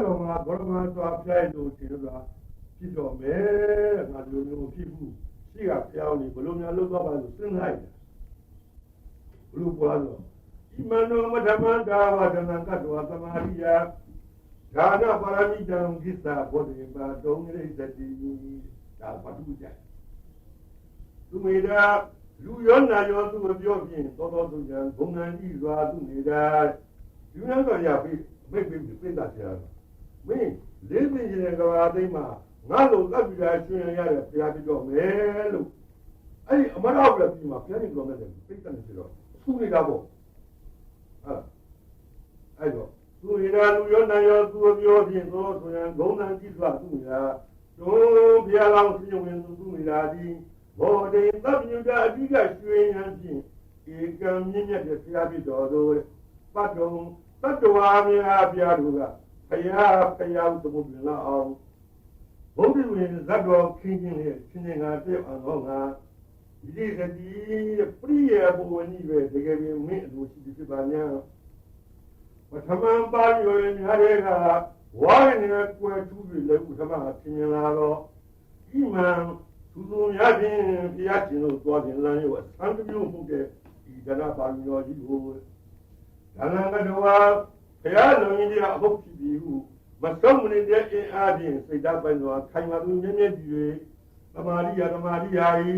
တော်မှာဘောရမသွားပြိုင်လို့ဒီလိုကဖြစ်တော်မယ်ငါလူမျိုးဖြစ်ဘူးရှိကဖျောင်းနေဘလို့များလို့သွားပါလို့စဉ်းစားရတယ်ဘလို့ပေါ်လာတော့ဣမနောမထမန္တာဝဒနာကတောသမာရိယဒါနပါရမိတံကိစ္စဘောဓိပါတုံးရိသတိဒါပတုကြသူမေတာလူရောနာရောသူမပြောဖြင့်သောသောသူညာဘုံဉာဏ်ကြည့်စွာသူနေတာယူနန်းတော်ရပြီးမိတ်ပြတာဆရာမင်းလေးသိရင်ကဘာသိမှာငါလိုတပ်ပြီးတာရှင်ရတဲ့ဘုရားပြတော့မယ်လို့အဲ့ဒီအမရဘလည်းပြီးမှာဘုရားရှင်တော်နဲ့ပြိတ္တနေဆိုတော့သူနေတာပေါ့အဲ့တော့သူနေတာလူရောနာရောသူမပြောဖြင့်သောဆိုရင်ဘုံဉာဏ်ကြည့်စွာသူနေတာတို့ဘုရားလောင်းရှင်ဝင်သူနေတာဒီဘောဒေသဗ္ဗညုတအဓိကရွှေဉာဏ်ဖြင့်ဧကံမြင့်မြတ်တဲ့ဘုရားပြတော်တို့ပတ်တော်တတ္တဝါများဘုရားတို့ကဘုရားသမုဒ္ဒနာအောင်ဘုဒ္ဓဝင်ဇတ်တော်ခင်းခြင်းနဲ့ရှင်ငါတဲ့အောင်တော့ငါဒီကတိပရိယဘဝနိပဲတကယ်ပဲမင်းအလိုရှိဖြစ်ပါများပထမပါရွယ်များတဲ့ကဝါရနေကွယ်ထူးပြီးလည်းပထမဆင်းလာတော့ဤမှန်သူတို့များဖြင့်ဘုရားရှင်တို့သွားခြင်းလမ်းရောအသံမျိုးမှုတဲ့ဒီဒနာပါဠိတော်ကြီးကိုဒါနကတော်ဟာဘုရားလုံကြီးကအဟုတ်ဖြစ်ပြီးဟုမဆုံးမနေတဲ့အင်အားဖြင့်စိတ်ဓာတ်ပိုင်းတော်ခိုင်မာသူမြဲမြဲကြည့်၍သမာဓိရာ၏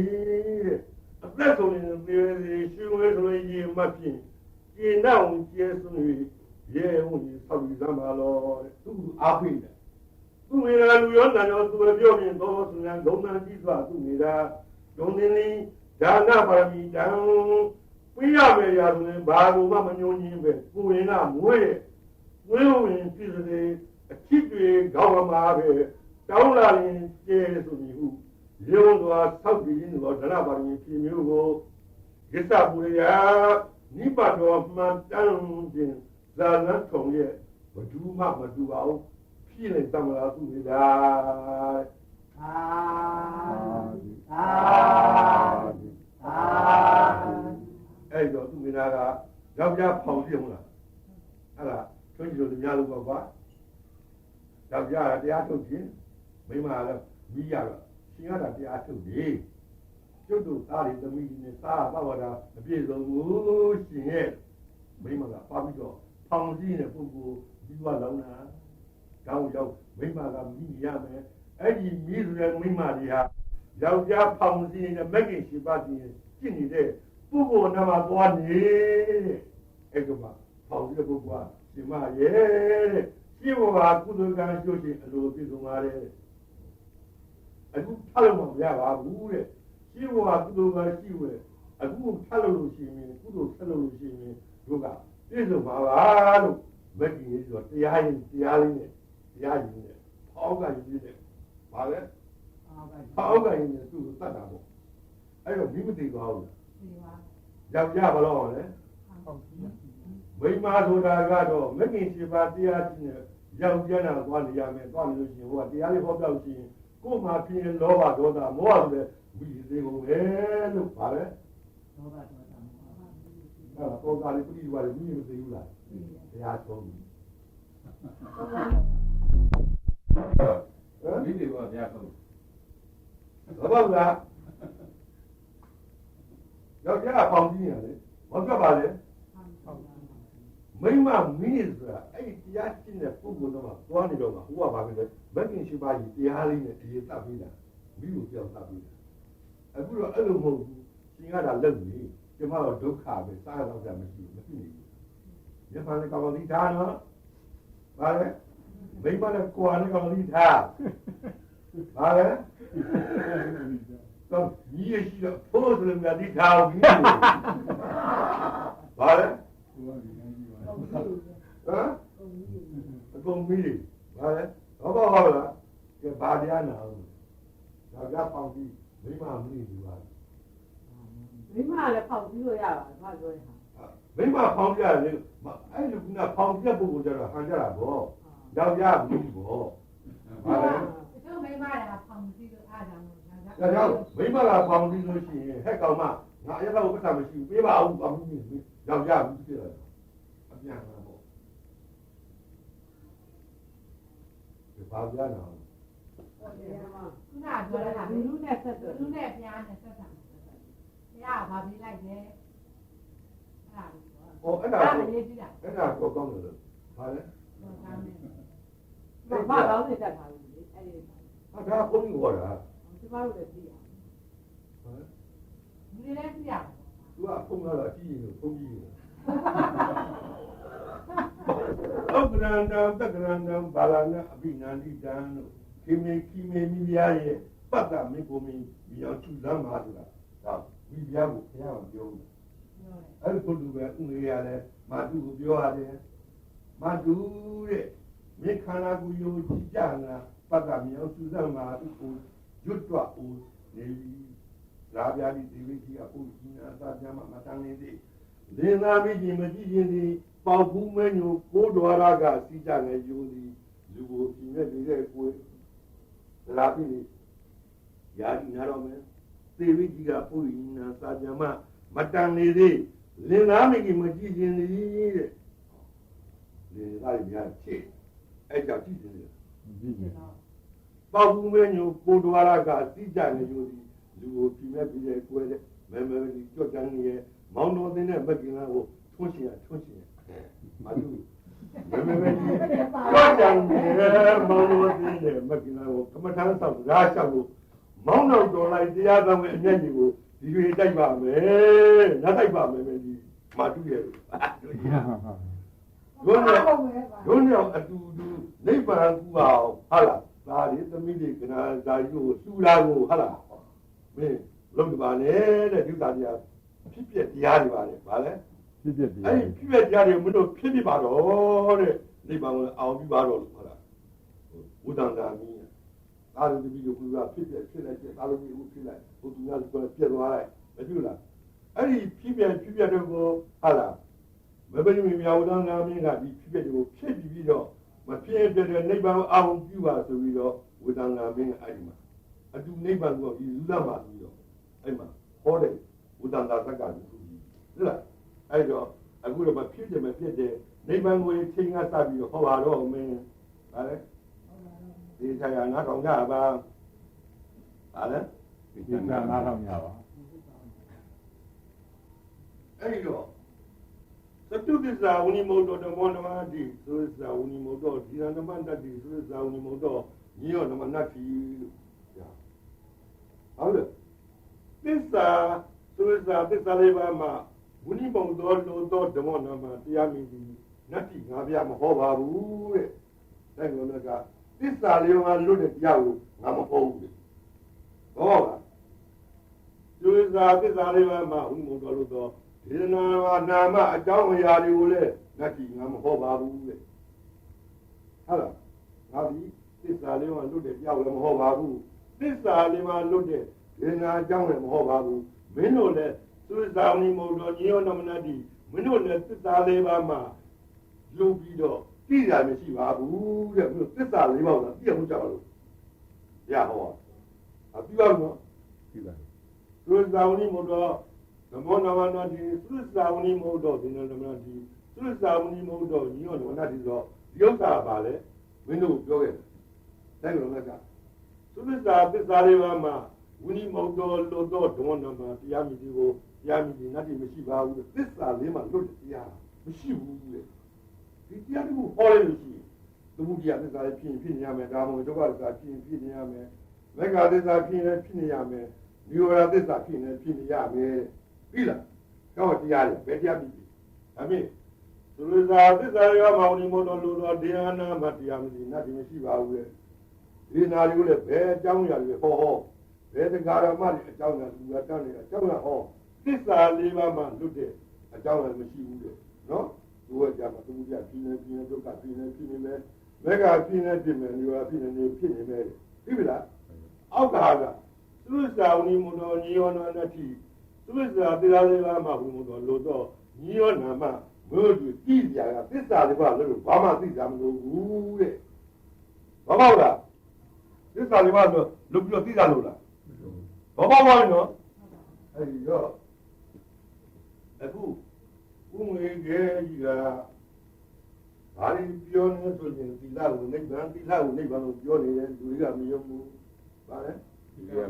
အသက်ဆုံးနေတဲ့ရှင်ဝဲဆိုရင်ရေမှတ်ဖြင့်ကျင့်အောင်ကျဲဆုံး၍ရဲဝင်ဆောက်ပြီးသမှာလို့သူအားဖိတယ်သူမေရာလူရောနာရောသူပြောရင်တော့သူများဂုဏ်နာကြည့်စွာသူနေတာဒုံနေလေးဒါနပါရမီတံပြရမယ်ရာဆိုရင်ဘာလို့မှမညှိုးညင်းပဲကိုရင်ကမွေးဝင်ပြည်စေအချစ်တွေခေါင်းမှာပဲတောင်းလာရင်ကျဲဆိုပြီးဟုရုံစွာဆောက်ပြီးရင်းသောဒရပါရမီပြည်မျိုးကိုရစ္စပူရနိဗ္ဗာန်တော်မှန်တမ်းခြင်းဇာလန်းထုံရဲ့ဘဒူးမှမတူပါဘူးဖြစ်နေတမလားသူနေတာအဲ့တော့သူနေတာကယောက်ျားဖောင်ပြမလားအဲ့ဒါထွန်းကြည့်လို့များလို့ပါကွာယောက်ျားကတရားထုတ်ခြင်းမိန်းမလည်းမိရတော့ရှင်ရတာတရားထုတ်တယ်ကျွတ်တို့သားတွေသမီးတွေနဲ့သားပါဝါဒအပြည့်စုံကိုရှင်ရဲ့မိန်းမကပါပြီးတော့ဖောင်ကြည့်တဲ့ပုဂ္ဂိုလ်ဒီဘလောင်းတာကောင်းရောက်မိန်းမကမိရမယ်အဲ့ဒီမိဆိုတဲ့မိန်းမတွေဟာယောက်ျားဖောင်ကြည့်နေတဲ့မဂ္ဂင်ရှိပါတည်းရှင်းနေတဲ့ပုဂ္ဂိုလ်နာမသွားနေအဲ့ကမှဖောင်ကြည့်တဲ့ပုဂ္ဂိုလ်ကရှင်မရဲ့ရှင်းဘောကကုသကံရှုပ်ခြင်းအလိုပြည့်စုံပါတယ်အခုထပ်လို့မရပါဘူးတဲ့ရှင်းဘောကကုသကံရှိဝဲအခုထပ်လို့ရှိရင်ကုသိုလ်ဆက်လို့ရှိရင်တို့ကပြည့်စုံပါလားလို့မဂ္ဂင်ကြီးဆိုတရားလေးနဲ့တရားရည်နဲ့ဖောက်ကရည်နဲ့ပါလေဖောက်ကရည်နဲ့သူ့ကိုတတ်တာပေါ့အဲ့တော့မိမသိသွားဘူးယောက်ျားဘလို့လဲမိန်းမဆိုတာကတော့မဂ္ဂင်7ပါးတရားကြီးနဲ့ယောက်ျားနာသွားနေရမယ်သွားနေလို့ရှိရင်ဟိုကတရားလေးဟောပြောက်ရှိရင်ကိုယ်မှာဖြစ်ရင်လောဘဒေါသမောဟဆိုတဲ့ဝိသေကုန်ပဲလို့ပါလေလောဘဒေါသမောဟအဲ့တော့လေးပြိသွားတယ်မိမသိဘူးလားတရားဆုံးပြီမိတွေကအများဆုံးဘာလို့လားယောက်ျားပေါင်းကြည့်ရလေမကပ်ပါလေမိမမင်းဆိုတာအဲ့ဒီတရားရှင်းတဲ့ပုဂ္ဂိုလ်တော့သွားနေတော့မှဟိုကဘာဖြစ်လဲမဂ္ဂင်7ပါးကြီးတရားလေးနဲ့အရေးတတ်ပြီးတာမိကိုကြောက်တတ်ပြီးတာအခုတော့အဲ့လိုမဟုတ်ဘူးရှင်ကတာလက်နေကျမတော့ဒုက္ခပဲစားရတော့ကြမရှိဘူးမဖြစ်နေဘူးရဖန်လည်းကောင်းကောင်းသိထားနော်ဗါလဲမိမလည်းကိုယ်နဲ့ကောင်းကောင်းသိထားဗါလဲတော့ညီရရှိတော့ဘိုးဆိုလည်းသိထားဘူးဗါလဲဟမ်အကုန်မီးတွေဗါလဲတော့ပါလားကဲဘာတရားနာအောင်ဒါကပေါင်းပြီးမိမမီးတွေပါမိမလည်းပေါက်ပြီးလို့ရပါဘာပြောရဟာမိမဖောင်းပြတယ်အဲ့လိုကဖောင်းပြပုဂ္ဂိုလ်ကြတော့ဟန်ကြတာဗောယောက်ျားဘူးဗောဘာလဲတို့မိမလည်းဖောင်းပြီးလို့အားကြောင့်ဒါကြောင့်မိမကဖောင်းပြီးလို့ရှိရင်ဟဲ့ကောင်မငါအရက်တော့ပတ်တာမရှိဘူးပေးပါဦးအမှုယောက်ျားဘူးဖြစ်တယ်အပြန်လာဗော ဘာပြနာ ခုနပြောတာလူနဲ့ဆက်တယ်လူနဲ့ဘုရားနဲ့ဆက်တာဘုရားဗာပြီးလိုက်တယ်ဟောအဲ့ဒါကိုကောင်းတယ်လို့ဘာလဲဘာတော့နေတတ်တာလေအဲ့ဒီဟာဒါဘုန်းကြီးခေါ်တာ ကျမတို့လည်းသိရဟမ်ဒီလည်းသိရသူကဘုန်းကတော့ကြည့်ရင်ဘုန်းကြီးဩကရန္တံတက္ကရန္တံဘာလနာအဘိနန္တိတံတို့ခိမေမိပြားရဲ့ပတ်တာမေကိုမင်းမြောင်ချူလမ်းပါဆိုတာဒါမိပြားကိုဘုရားကပြောတယ်အဲ့ဒီပုဒ်ပဲဥငေရတယ်မာတုကိုပြောရတယ်မာတုတဲ့မေခန္ဓာကိုယုံကြည်ကြနာပတ်တာမြောင်ချူလမ်းပါသူကိုရွတ်တော့ဦးနေပြီလာပြားဒီဒီဝိကြီးကပုဒ်ကြီးနာသာပြမမတန်းနေသေးလင်းသားမိကြီးမကြည့်ရင်ဒီပေါဘူးမညိုကိုးတော်ရကစီးကြငယ်ယူသည်လူကိုပြင်းနေတဲ့ကိုယ်လာပြီယာဒီနာတော့မယ်သေဝိကြီးကပုရိနာစာပြမမတန်နေသေးလင်သားမိကြီးမကြည့်ခြင်းသည်တဲ့လင်သားတွေများချစ်အဲ့ကြောင့်ကြည့်ခြင်းလေပေါဘူးမညိုကိုးတော်ရကစီးကြငယ်ယူသည်လူကိုပြင်းနေတဲ့ကိုယ်တဲ့မဲဒီကြောက်ကြမ်းရဲ့မောင်းတော်တဲ့မကင်လာကိုထွန်းချင်မာတူမဲကြောက်ကြံတယ်မောင်လို့သိတယ်မကင်လာကိုကမ္မထမ်းဆောက်ရာလျှောက်ကိုမောင်းတော်တော်လိုက်တရားတော်ရဲ့အမျက်ကြီးကိုဒီရွေတိုက်ပါမယ်နတ်တိုက်ပါမယ်မင်းကြီးမာတူရဲ့ဒုညောင်အတူတူနိဗ္ဗာန်ကူအောင်ဟာလားဒါဒီသမီးတွေကနာဇာယိုစူလာကိုဟာလားမင်းလုံးပါနဲ့တဲ့ဒီသားတရားဖြစ်ပြတရားတွေပါလေဗာလဲဖြစ်ဖြစ်ဒီအဲ့ဒီဖြစ်ဖြစ်ကြားတယ်မင်းတို့ဖြစ်ဖြစ်ပါတော့တဲ့နိဗ္ဗာန်ကိုအောင်ပြီးပါတော့လို့ဟုတ်လားဝိတ္တန္တာမင်းသာလူတပည့်တို့ကဖြစ်လိုက်ကျသာလူကြီးဦးဖြစ်လိုက်ဘုသူများကပြက်သွားလိုက်မဖြစ်လားအဲ့ဒီဖြစ်ပြတော့ကိုဟာလားမဘယ်လိုမြေဝိတ္တန္တာမင်းကဒီဖြစ်ပြကိုဖြစ်ပြီးတော့မဖြစ်ပြတဲ့နိဗ္ဗာန်အောင်ပြုပါဆိုပြီးတော့ဝိတ္တန္တာမင်းကအဲ့ဒီမှာအတူနိဗ္ဗာန်ကိုဒီလူသားမှာပြီးတော့အဲ့မှာဟောတယ်ဝိတ္တန္တာသက္ကလူကြီးဟုတ်လားအဲ့တော့အခုတော့မဖြစ်တယ်နိဗ္ဗာန်ကိုချိန်ကစပြီးတော့ဟောပါတော့မင်းဗါလဲဒီတရားနားထောင်ကြပါဗါလဲဒီတရားနားထောင်ကြပါအဲ့တော့သတုပ္ပဇာဝဏိမုတ်တော်ဓမ္မနမတိသုဇာဝဏိမုတ်တော်ဒီရဏမန္တတိသုဇာဝဏိမုတ်တော်ညောနမနတိလို့ဟုတ်တယ်သစ္စာသုဇာသစ္စာလေးပါးမှာဝိနိဘုံတော်လိုတော်ဓမ္မနာမှာတရားမင်းကြီးနတ်တိငါပြမဟောပါဘူးတဲ့။ဒါကြောင့်လည်းကသစ္စာလေးပါးလွတ်တဲ့တရားကိုငါမဟောဘူးတဲ့။ဟောပါ။သူစာသစ္စာလေးပါးမှာဝိနိဘုံတော်လိုတော်ဒေသနာနာမအကြောင်းအရာတွေကိုလည်းနတ်တိငါမဟောပါဘူးတဲ့။ဟုတ်လား။ငါဒီသစ္စာလေးပါးလွတ်တဲ့တရားကိုလည်းမဟောပါဘူး။သစ္စာလေးပါးလွတ်တဲ့ဒေသနာအကြောင်းလည်းမဟောပါဘူး။မင်းတို့လည်းသုဇာဝဏိမုတ်တော်ညောနမနတိမင်းတို့လည်းသစ္စာလေးပါးမှာလူပြီးတော့သိရမရှိပါဘူးတဲ့မင်းတို့သစ္စာလေးပါးကသိအောင်ကြပါလို့ရဟောအပြီးပါနော်ပြီးပါသုဇာဝဏိမုတ်တော်ဓမ္မနမနတိသုဇာဝဏိမုတ်တော်ဒီနမနတိသုဇာဝဏိမုတ်တော်ညောနမနတိဆိုဒီဥစ္စာပါလေမင်းတို့ပြောခဲ့တယ်ဒါကြောင့်လည်းကသုဇာသစ္စာလေးပါးမှာဝိနိမုတ်တော်လို့တော့ဓမ္မနမတရားမြည်ဒီကိုတရားမြည်ဒီနတ်တိမရှိပါဘူးသစ္စာလေးမှာလွတ်တရားမရှိဘူးလေဒီတရားတခုဟောလိုက်လို့ရှိရင်သမုဒိယသစ္စာဖြစ်နေရမယ်ဒါမှမဟုတ်ဒုက္ခသစ္စာဖြစ်နေရမယ်မေဃသစ္စာဖြစ်နေရမယ်နိရောဓသစ္စာဖြစ်နေရမယ်ပြီလားတော့တရားလေဘယ်တရားပြီဒါဖြင့်သုလဇာသစ္စာရောမောင်နိမောတော်လို့တော့တရားနာမတရားမြည်ဒီနတ်တိမရှိပါဘူးလေဒီနာလေးကိုလည်းဘယ်အကြောင်းအရာတွေဟောဘယ်တရားဓမ္မတွေအကြောင်းအရာလူကတန်းနေအကြောင်းအရာဟောသစ္စာလေးပါးမှလွတ်တဲ့အကြောင်းလည်းမရှိဘူးတဲ့နော်ဒီဝကြမှာသမုဒိယဖြစ်နေဒုက္ခဖြစ်နေမယ်မေဃဖြစ်နေမယ်နိရောဓဖြစ်နေမယ်သိပြီလားအောက်ကဟာကသုဇာဝဏိမုတ်တော်ညောနနတိသုဇာတရားလေးပါးမှဘုံတော်လို့တော့ညောနာမဘုရားကြည့်ကြတာသစ္စာလေးပါးလို့ဘာမှသိကြမလို့ဘူးတဲ့ဘာပေါ့လားသစ္စာလေးပါးလို့လွတ်ပြီးတော့သိကြလို့လားဘာပေါ့ပါနော်အဲ့ဒီတော့အခုဥငွေကြီးက ဘာလို့ပြောနေဆိုရင်သီလကိုနိဗ္ဗာန်လို့ပြောနေတယ်လူတွေကမယုံဘူးဗါလဲ ဒီလကို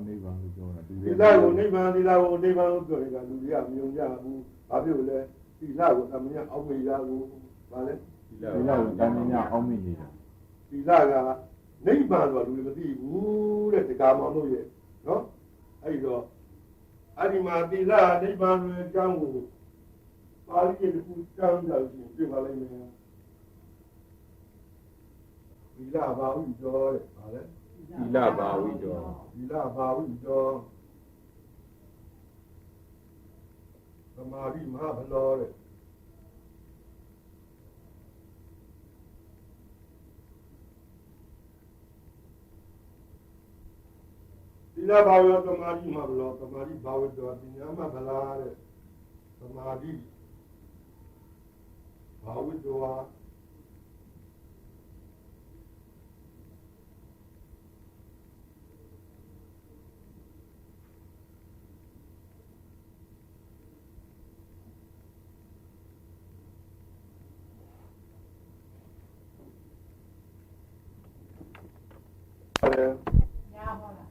နိဗ္ဗာန်လို့ပြောတာ သီလကိုနိဗ္ဗာန်လို့ပြောနေတာလူတွေကမယုံကြဘူးဘာဖြစ်လို့လဲသီလကိုသမညာအောက်မေ့ရဘူးဗါလဲ ဒီလကိုတန်မြာအောင်းမိနေတာ သီလကနိဗ္ဗာန်ဆိုတာလူတွေမသိဘူးတဲ့ဒီကာမောင်တို့ရဲ့နော်အဲ့တော့အဲ့ဒီမှာသီလနိဗ္ဗာန်ရဲ့အကြောင်းကိုပါဠိရဲ့တစ်ခုကြောင်းကြလို့ရှိရင်ပြပါလိမ့်မယ်သီလဘာဝိကျော်တဲ့ဗါလဲ ဒီလဘာဝိကျော် သီလဘာဝိကျော်သမာဓိမဟာဘလောတဲ့သီလဘာဝသမာဓိမဟာဘလောသမာဓိဘာဝကျော်ပညာမဗလားတဲ့သမာဓိဘာဝကျော်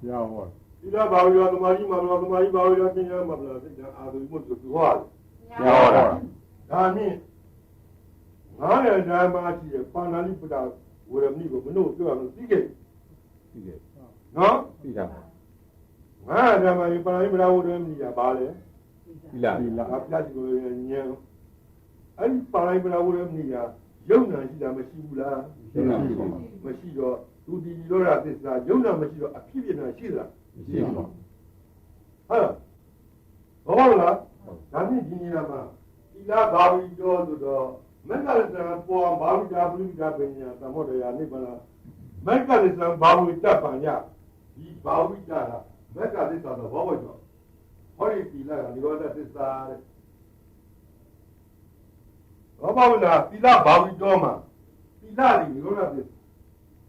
ရဟော သီလဘာဝရောသမာဓိမှာရောသမာဓိဘာဝရောပညာမှာလားစိတ်ဓာတ်အာရုံမှုဆိုသူဟောတယ် ရဟောတာ ဒါနှင့်ငါးရဓမ္မရှိရဲ့ပါဏာလိပဒဝရမိကိုမလို့ပြောရလို့သိခဲ့ ဒီကဲ နော် ဒီတာ ငါးရဓမ္မရဲ့ပါဏာလိပဒဝရမိကဘာလဲ ဒီလ ငါပြတ်ကိုညံအဲ့ဒီပါဏာလိပဒဝရမိကယုံနာရှိတာမရှိဘူးလား ရှင်းတာပြီပါ မရှိတော့သူဒီလိုရသစ္စာယုံနာမရှိတော့အဖြစ်ဖြစ်တာရှိသလား ရှင်းပါ ဟုတ်လားဘောလားဒါဖြင့်ဒီနေရာမှာသီလဘာဝိကျော်ဆိုတော့မက္ကလစ္စံပေါ်ဘာဝိတာပုရိသပညာသမောတရားနိဗ္ဗာန်မက္ကလစ္စံဘာဝိတပညာဒီဘာဝိတာကမက္ကလစ္စံတော့ဘောဝိကျော်ဟောဒီသီလကနိရောဓသစ္စာတဲ့ဘောဝိတာသီလဘာဝိကျော်မှာသီလဒီနိရောဓသစ္စာ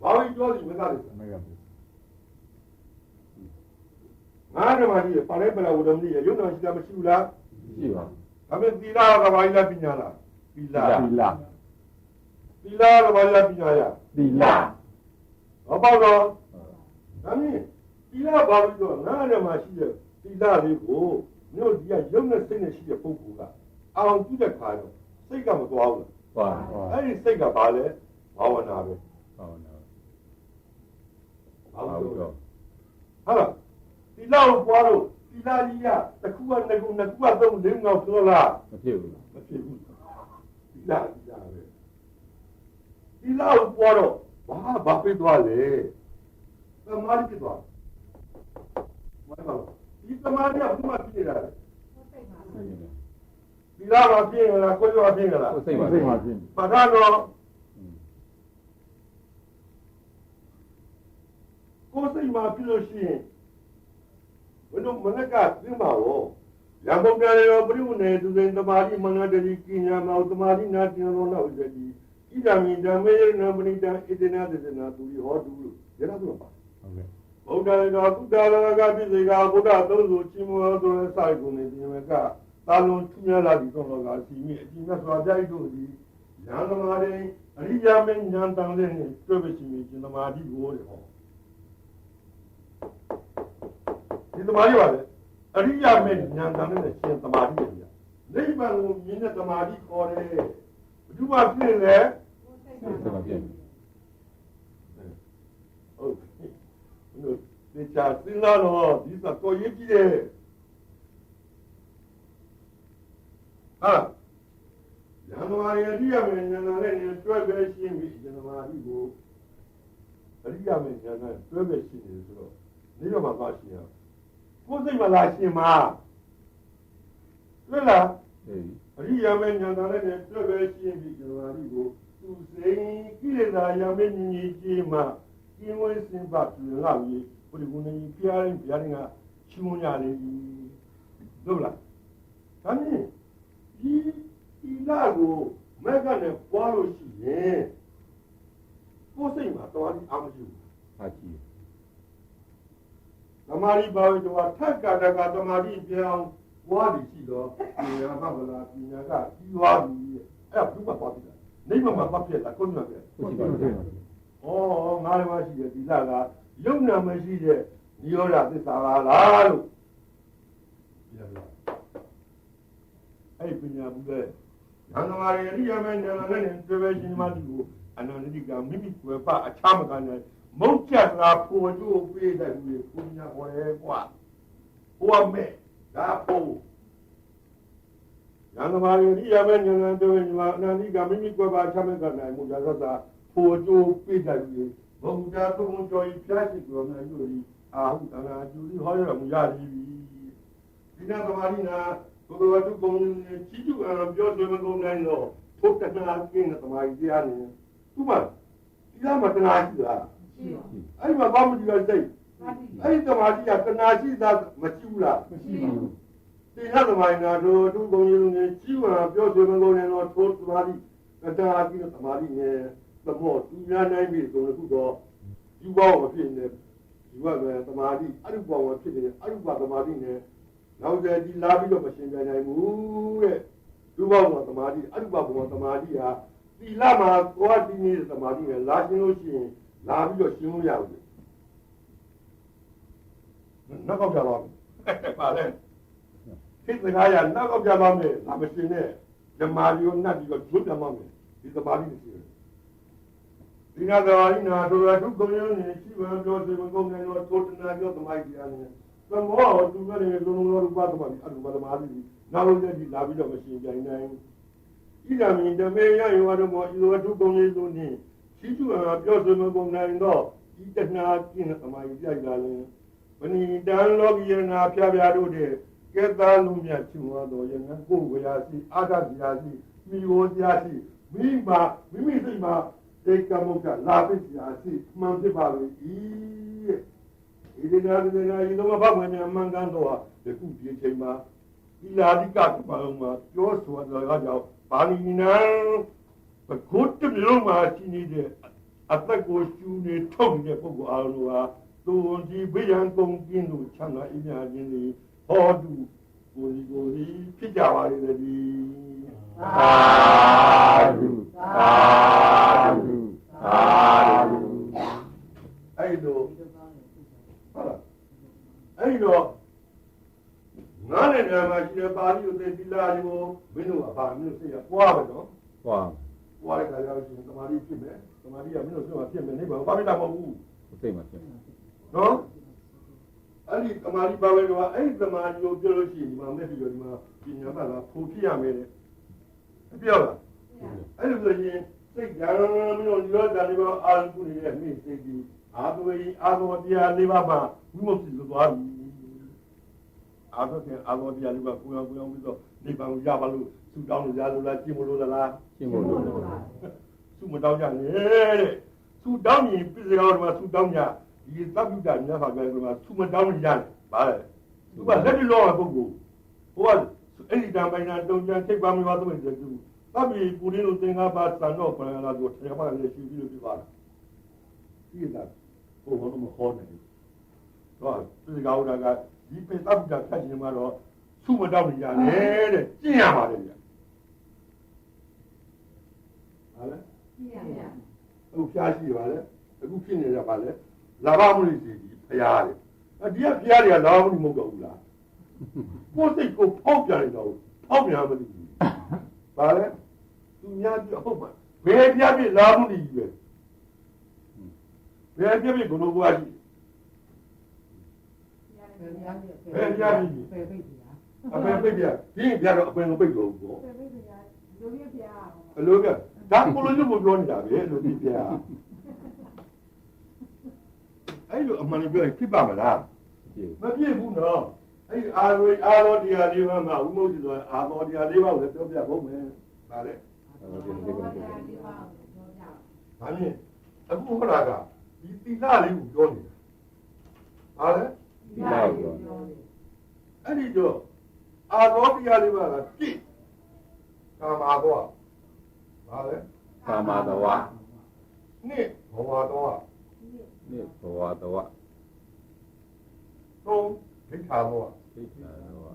ဘာဝိကျော်ဒီမက္ကလစ္စံ မကပ်ဘူး ငါးဓမ္မကြီးပါဠိပလာဝဒ္ဓမကြီးယုံနာရှိတာမရှိဘူးလား ရှိပါ ဒါပေမဲ့သီလကဘာကြီးလားပညာလားသီလ ဒီလ သီလကဘာကြီးလားပညာရ ဒီလ ဟောပေါ့တော့ဒါမြင်သီလဘာလို့တော့ငါးဓမ္မရှိတဲ့သီလလေးကိုမြို့ဒီကယုံနဲ့စိတ်နဲ့ရှိတဲ့ပုဂ္ဂိုလ်ကအောင်ကြည့်တဲ့ခါတော့စိတ်ကမသွားဘူး ပါ အဲ့ဒီစိတ်ကဘာလဲဘာဝနာပဲ ဟောနာ ဘာ ဘာ လို့ ဝိ တော့ ကျော် ဟုတ်လားသီလကိုပွားလို့သီလကြီးကတစ်ခုကနှစ်ခုနှစ်ခုကသုံးလေးငေါဆိုလား မဖြစ်ဘူး မဖြစ်ဘူးသီလပဲသီလကိုပွားတော့ဘာဖြစ်သွားလဲသမာဓိဖြစ်သွားဘာလို့ဒီသမာဓိကဘုမဖြစ်နေတာလဲသီလမှာဖြစ်ရလားကိုယ်ရောဖြစ်ရလား စိတ်ပါစိတ်ပါဖြစ် ပါဒတော့ကိုယ်စိတ်မှာဖြစ်လို့ရှိရင်ဘယ်လိုမနက်ကသိမှာရောရံပုံပြန်ရောပြို့နေသူစဉ်သမာဓိမနတတိကိညာမောသမာဓိနာတင်တော်နောက်ဥဒတိဣဒံမိဓမ္မေရဏပဏိတံဣတေနသေသနာသူဟောတုလို့ရတာဆိုပါ ဟုတ်ကဲ့ ဗုဒ္ဓတော်ကုသလကပိစေကဗုဒ္ဓသုံးစုချီးမွမ်းတော်တဲ့စာကုန်နေဒီမှာကတာလွန်ထူးမြတ်လာပြီးတော့ကစီမိအကြီးမြတ်စွာဘုရားတို့ဒီဉာဏ်သမာဓိအရိယာမင်းဉာဏ်တန်တဲ့နဲ့တွေ့ပဲရှိနေခြင်းသမာဓိကိုတဲ့ဟောဒီသမာဓိပါလေအရိယာမင်းဉာဏ်တန်တဲ့ရှင်သမာဓိတွေပြနိဗ္ဗာန်ကိုမြင်တဲ့သမာဓိခေါ်တယ်ဘယ်သူမှဖြစ်လဲ စိတ်ပါဖြစ် ဟုတ်လို့ဒီချာစင်လာတော့ဒီစတော့ရေးကြည့်တယ်ဟာဉာဏ်သမာဓိအရိယာမင်းဉာဏ်နဲ့တွဲပဲရှင်းပြီးဉာဏ်သမာဓိကိုအရိယာမင်းဉာဏ်နဲ့တွဲပဲရှင်းနေဆိုတော့နိဗ္ဗာန်မှာပါရှင်းရကိုယ်စိတ်မှာလာရှင်းမှာတွေ့လား အေး အရိယာမင်းဉာဏ်နဲ့တွဲပဲရှင်းပြီးဉာဏ်သမာဓိကိုသူစိတ်ကိလေသာယမင်းညီကြီးမှာကျင်းဝဲစင်ပါပြလာပြီးဘုရားရှင်ပြားရင်ဗျာဒင်ကချီးမွမ်းကြလေဟုတ်လားဒါမြင်ဒီလာကိုမက်ကနဲ့ပွားလို့ရှိရင်ကိုယ်စိတ်မှာတော်ပြီးအားမရှိဘူး ဟာကြည့် သမာဓိဘာဝတော်ထက်ကတကသမာဓိပြောင်းပွားပြီးရှိတော့ပညာမှမလားပညာကကြီးသွားပြီအဲ့ဒါဘုရားပွားပြီလား နေမမှာပတ်ပြက်လားကိုညမှာပြက် ကိုရှိပါသေးတယ် ဩငါးလည်းမရှိတယ်ဒီလကယုံနာမရှိတဲ့နိရောဓသစ္စာလားလို့ပြန်လာအဲ့ပညာဘူးလေဉာဏ်သမားရဲ့အရိယာမဉာဏ်နဲ့တွေ့ပဲရှင်မတိကိုအနန္တိကမိမိကိုယ်ပအခြားမကနဲ့မုတ်ကြလာပို့ကျိုးပေးတဲ့လူကိုပညာခေါ်ရဲကွာဟိုအမေဒါပို့ဉာဏ်သမားရဲ့အရိယာမဉာဏ်နဲ့တွေ့ပဲရှင်မအနန္တိကမိမိကိုယ်ပအခြားမကနဲ့မုတ်ကြသာပို့ကျိုးပေးတဲ့လူဘုရားသုံးကျော်ဤပြည့်စုံတော်များယူသည်အာဟုတနာကျူသည်ဟောရမူရသည်ဒီနာသမာဓိနာဘုရားတုကုန်ကြီးကျူအောင်ပြောဆိုမကုန်နိုင်တော့ဘုတ္တနာကင်းတဲ့သမာဓိတရားနဲ့သူ့မှာဒီလားမတနာရှိလားအဲ့မှာဘာမှမကြည့်ရစိတ်အဲ့ဒီသမာဓိကတနာရှိသားမရှိဘူးလားမရှိပါဘူးဒီနာသမာဓိနာတို့တုကုန်ကြီးအောင်ပြောဆိုမကုန်နိုင်တော့ထိုသမာဓိတနာကင်းတဲ့သမာဓိနဲ့သမောသူများနိုင်ပြီဆိုတော့ယူဘောမဖြစ်နေယူရမယ်သမာဓိအရုပဘောဖြစ်နေအရုပသမာဓိနဲ့နောက်ကျဒီလာပြီးတော့မရှင်းပြနိုင်ဘူးတဲ့ယူဘောကသမာဓိအရုပဘောသမာဓိဟာဒီလာမှာသွားတည်နေတဲ့သမာဓိနဲ့လာရှင်းလို့ရှိရင်လာပြီးတော့ရှင်းလို့ရဘူးနောက်တော့ကြပါမယ်ပါလေခိတ္တရာရနောက်တော့ကြပါမယ်လာမရှင်းနဲ့ဓမ္မရီကိုနှက်ပြီးတော့ကျွတ်ပြမှာမယ်ဒီသမာဓိနဲ့ရှင်းဒီနာတော်ဤနာတို့ရထုကုံရင်းနဲ့ရှိမှပြောစေမကုန်နိုင်တော့ထိုတနာပြောသမိုင်းတရားနဲ့သမောသူကလည်းလုံးလုံးရူပသမီအရုပသမာဓိနောက်လို့လည်းဒီလာပြီးတော့မရှင်ပြိုင်နိုင်ဤဓမ္မင်ဓမေယယောရမောဤဝထုကုံရင်းတို့နှင့်ရှိသူအားပြောစေမကုန်နိုင်တော့ဤတဏှာကျင့်သမိုင်းပြိုင်လာလင်ဝဏိတံလောကီယနာဖျားဖျားတို့တဲ့ကဲသားလုံးမြတ်ချူဝါတော်ယငကိုယ်ဝရာစီအာဒဗျာစီမိဝတရားစီမိမိစိတ်မှာဧကမုတ်ကလာပိစီအစီမှန်ဖြစ်ပါလေဤဒီနာဒီနာဤတော့ဘာမှမမှန်ကန်တော့ဒီခုဒီချိန်မှာဤလာဒီကကပါလုံးမှာပြောဆိုတာကြောင့်ပါဠိနာပကုတ်တမျိုးမှာရှိနေတဲ့အသက်ကိုရှူနေထုတ်နေတဲ့ပုဂ္ဂိုလ်အားလုံးဟာသူဒီဘိယံကုန်ကျင်းတို့ချမ်းသာအမြတ်ခြင်းတွေဟောတူကိုဒီဖြစ်ကြပါလေဒီသာဓုသာဓုအဲ့လိုဟုတ်လားအဲ့တော့ငါနဲ့ဓမ္မရှိတဲ့ပါဠိကိုသိသီလာကိုမင်းတို့ကဘာမျိုးသိရပွားပဲနော်ပွားတဲ့ခါကျတော့ရှင်သမာဓိဖြစ်မယ်သမာဓိကမင်းတို့ပြောဖြစ်မယ်နေပါဘာမှမဟုတ်ဘူးသိမှာဖြစ်နော်အဲ့ဒီသမာဓိပါပဲတော့အဲ့ဒီသမာဓိကိုပြောလို့ရှိရင်ဒီမှာမဲ့ပြီးတော့ဒီမှာပညာမှလာဖို့ဖြစ်ရမယ်တဲ့ပြောလားအဲ့လိုဆိုရင်စိတ်ဓာတ်မင်းတို့ရောတာလေးပါအာရုံပြုနေတဲ့မိစိတ်ကြီးအာသွေးအာသောတရားလေးပါမှာဝိမု ക്തി လွတ်သွားပြီအာသောတရားလေးပါကိုယ်အောင်ပြီးတော့နိဗ္ဗာန်ကိုရပါလို့သူတောင်းလို့ရလို့လားကျင့်မလို့လားကျင့်ဖို့လို့သူမတောင်းကြနဲ့တဲ့သူတောင်းရင်ပြည်စကားတော်မှာသူတောင်းကြဒီသဗ္ဗုဒ္ဓမြတ်စွာဘုရားကသူမတောင်းရင်ရတယ်ဗါလေသူကလက်တွေ့လောကပုဂ္ဂိုလ်ဟိုကအဲ့ဒီတံပိုင်နာတုံချမ်းထိပ်ပါမွေးသွားတဲ့သူသဗ္ဗေပုရိလိုသင်္ဃပါသံတော်ပရလာတို့တရားပါလေရှိပြီးလို့ပြောတာဒီကဘုရားမခေါ်နိုင်ဘူးတော့ပြည်စကားတော်ကဒီပေသဗ္ဗုဒ္ဓဖြတ်ခြင်းမှာတော့သူမတောင်းရင်ရတယ်တဲ့ကျင့်ရပါတယ်ဗျာဟာလေကျင့်ရဗျာအခုဖျားရှိပါလေအခုဖြစ်နေရပါလေလာဘမလို့စီဒီဖျားတယ်ဒီကဖျားတွေကလာဘမလို့မဟုတ်တော့ဘူးလားကိုယ်စိတ်ကိုဖောက်ပြန်နေတော့ဖောက်ပြန်မလို့ပါလေသူများပြဟုတ်ပါဘယ်ဖျားပြလာမှုနေကြီးပဲဘယ်ဖျားပြဘလို့ဘွားရှိဘယ်ဖျားပြအပယ်ပိတ်ပြဒီဖျားတော့အပယ်ကိုပိတ်လို့ပေါ့အပယ်ပိတ်ပြလူရပြဘလို့ပြဒါကိုလိုချင်ပြောနေတာပဲလို့ဒီဖျားအဲ့လိုအမှန်ပြောရင်ဖြစ်ပါမလားမဖြစ်ဘူးနော်အဲ့အာရောတရားလေးပါမှာဥမုတ်စီဆိုအာရောတရားလေးပါကိုလည်းပြောပြဖို့မယ်ဗါလေဘာဖြစ်အခုဟောတာကဒီသီလလေးကိုပြောနေတာဗါလေသီလကိုပြောအဲ့ဒီတော့အာရောတရားလေးပါကပြည့်ကာမတော်ဗါလေကာမတော်နှစ်ဘဝတော်နှစ်ဘဝတော်သုံးဒိဋ္ဌာတော်သိတာတော့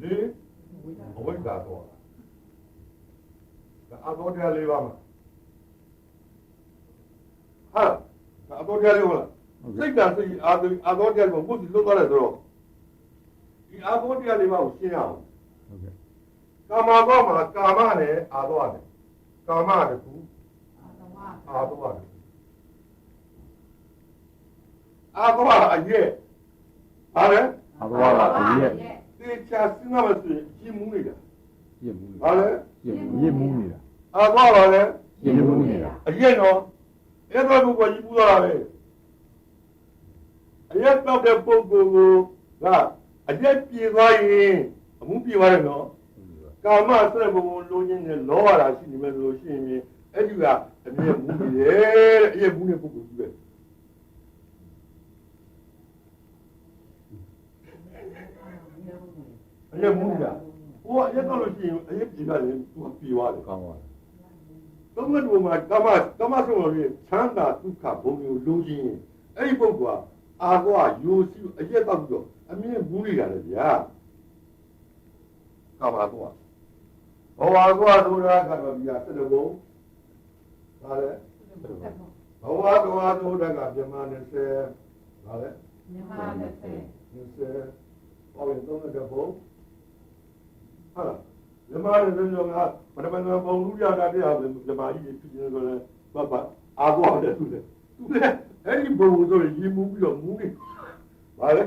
လေးအဝိဇ္ဇာတော် အတော်တရားလေးပါမှာဟာအတော်တရားလေးဟုတ်လားစိတ်ဓာတ်စိတ်အာတော်တရားကိုဘုရားလွတ်သွားတယ်ဆိုတော့ဒီအာတော်တရားလေးပါကိုရှင်းရအောင်ဟုတ်ကဲ့ကာမဘောမှာကာမနဲ့အာတော်ရတယ်ကာမတခုအာတော်ရတယ်အာတော်အရဲ့ဟာလေအာတော်ကအရက်တေချာစဉ်းစားမှဆိုရင်ရှင်းမှုနေတာရှင်းမှုဟာလေရှင်းမှုနေတာအာတော်ပါလေရှင်းမှုနေတာအရဲ့နော်အဲ့တော့ဘုရားကြီးပူသွားတာပဲအရက်တော့တဲ့ပုဂ္ဂိုလ်ကိုကအရက်ပြေသွားရင်အမှုပြေသွားတယ်နော်ကာမဆက်ဘုံလိုချင်တဲ့လောရတာရှိနေမယ်လို့ရှိရင်အဲ့ဒီကအမြဲမူနေတယ်တဲ့အရက်ဘူးတဲ့ပုဂ္ဂိုလ်ကြီးပဲအရက်မူနေတာဟိုအရက်တော့လို့ရှိရင်အရက်ပြေသွားတယ်သူကပြေသွားတယ်ကောင်းပါလားသုံးခုမှာကာမဆုံးလို့ချမ်းသာဒုက္ခဘုံကိုလိုချင်အဲ့ဒီပုဂ္ဂိုလ်ကအာကောယူစီအရက်တော့ပြီးတော့အမြင်ဘူးနေတာလေဗျာကာမကောဘောဝါကောဆိုတာကတော့ဒီက7ဘုံဟာလေဘောဝါကောဆိုတာကမြန်မာ20ဟာလေမြန်မာ20ပေါ့ရင်သုံးတဲ့ဘုံဟာလားမြန်မာ20ကျော်ကပထမဆုံးဘုံလူရတာတရားမြန်မာကြီးဖြစ်နေဆိုလဲဘာအာကောတဲ့သူလေအဲ့ဒီဘုံဆိုရင်ရေမူပြီးတော့မူနေပါလေ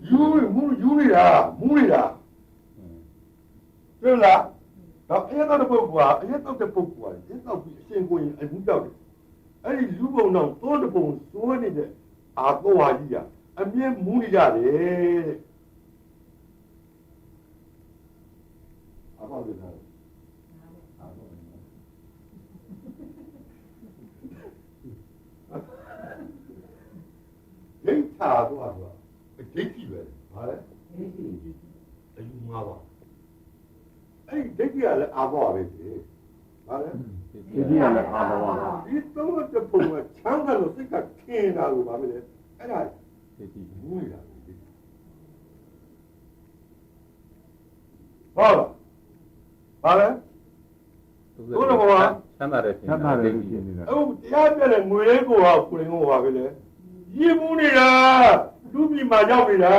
ယူနေတာမူနေတာတွေ့လားတော့အဲ့တော့ပုဂ္ဂိုလ်ကအရက်တော့တဲ့ပုဂ္ဂိုလ်ကရက်တော့ပြီးအရှင်ကိုရင်အမှုတောက်တယ်အဲ့ဒီလူဘုံတော့သောတဘုံစိုးနေတဲ့အာကောဝါကြီးကအမြဲမူနေကြတယ်တဲ့အာကောတယ်လားဒိဋ္ဌာတော့ဒိဋ္ဌိပဲဟာလေဒိဋ္ဌိအယူမှာပါအဲ့ဒီဒိဋ္ဌိကလည်းအာဘောပဲလေဟာလေဒိဋ္ဌိကလည်းအာဘောပါဒီသုံးတဲ့ပုံကချမ်းသာလို့စိတ်ကခင်းတာကိုပါပဲလေအဲ့ဒါဒိဋ္ဌိမူးနေတာဟုတ်လားဟာလေဘုရားဘောချမ်းသာတယ်ဖြစ်နေတာဟုတ်တရားပြတဲ့ငွေလေးကိုဟာကိုရင်ကိုပါပဲလေရေမူးနေတာလူပြည်မှာရောက်နေတာ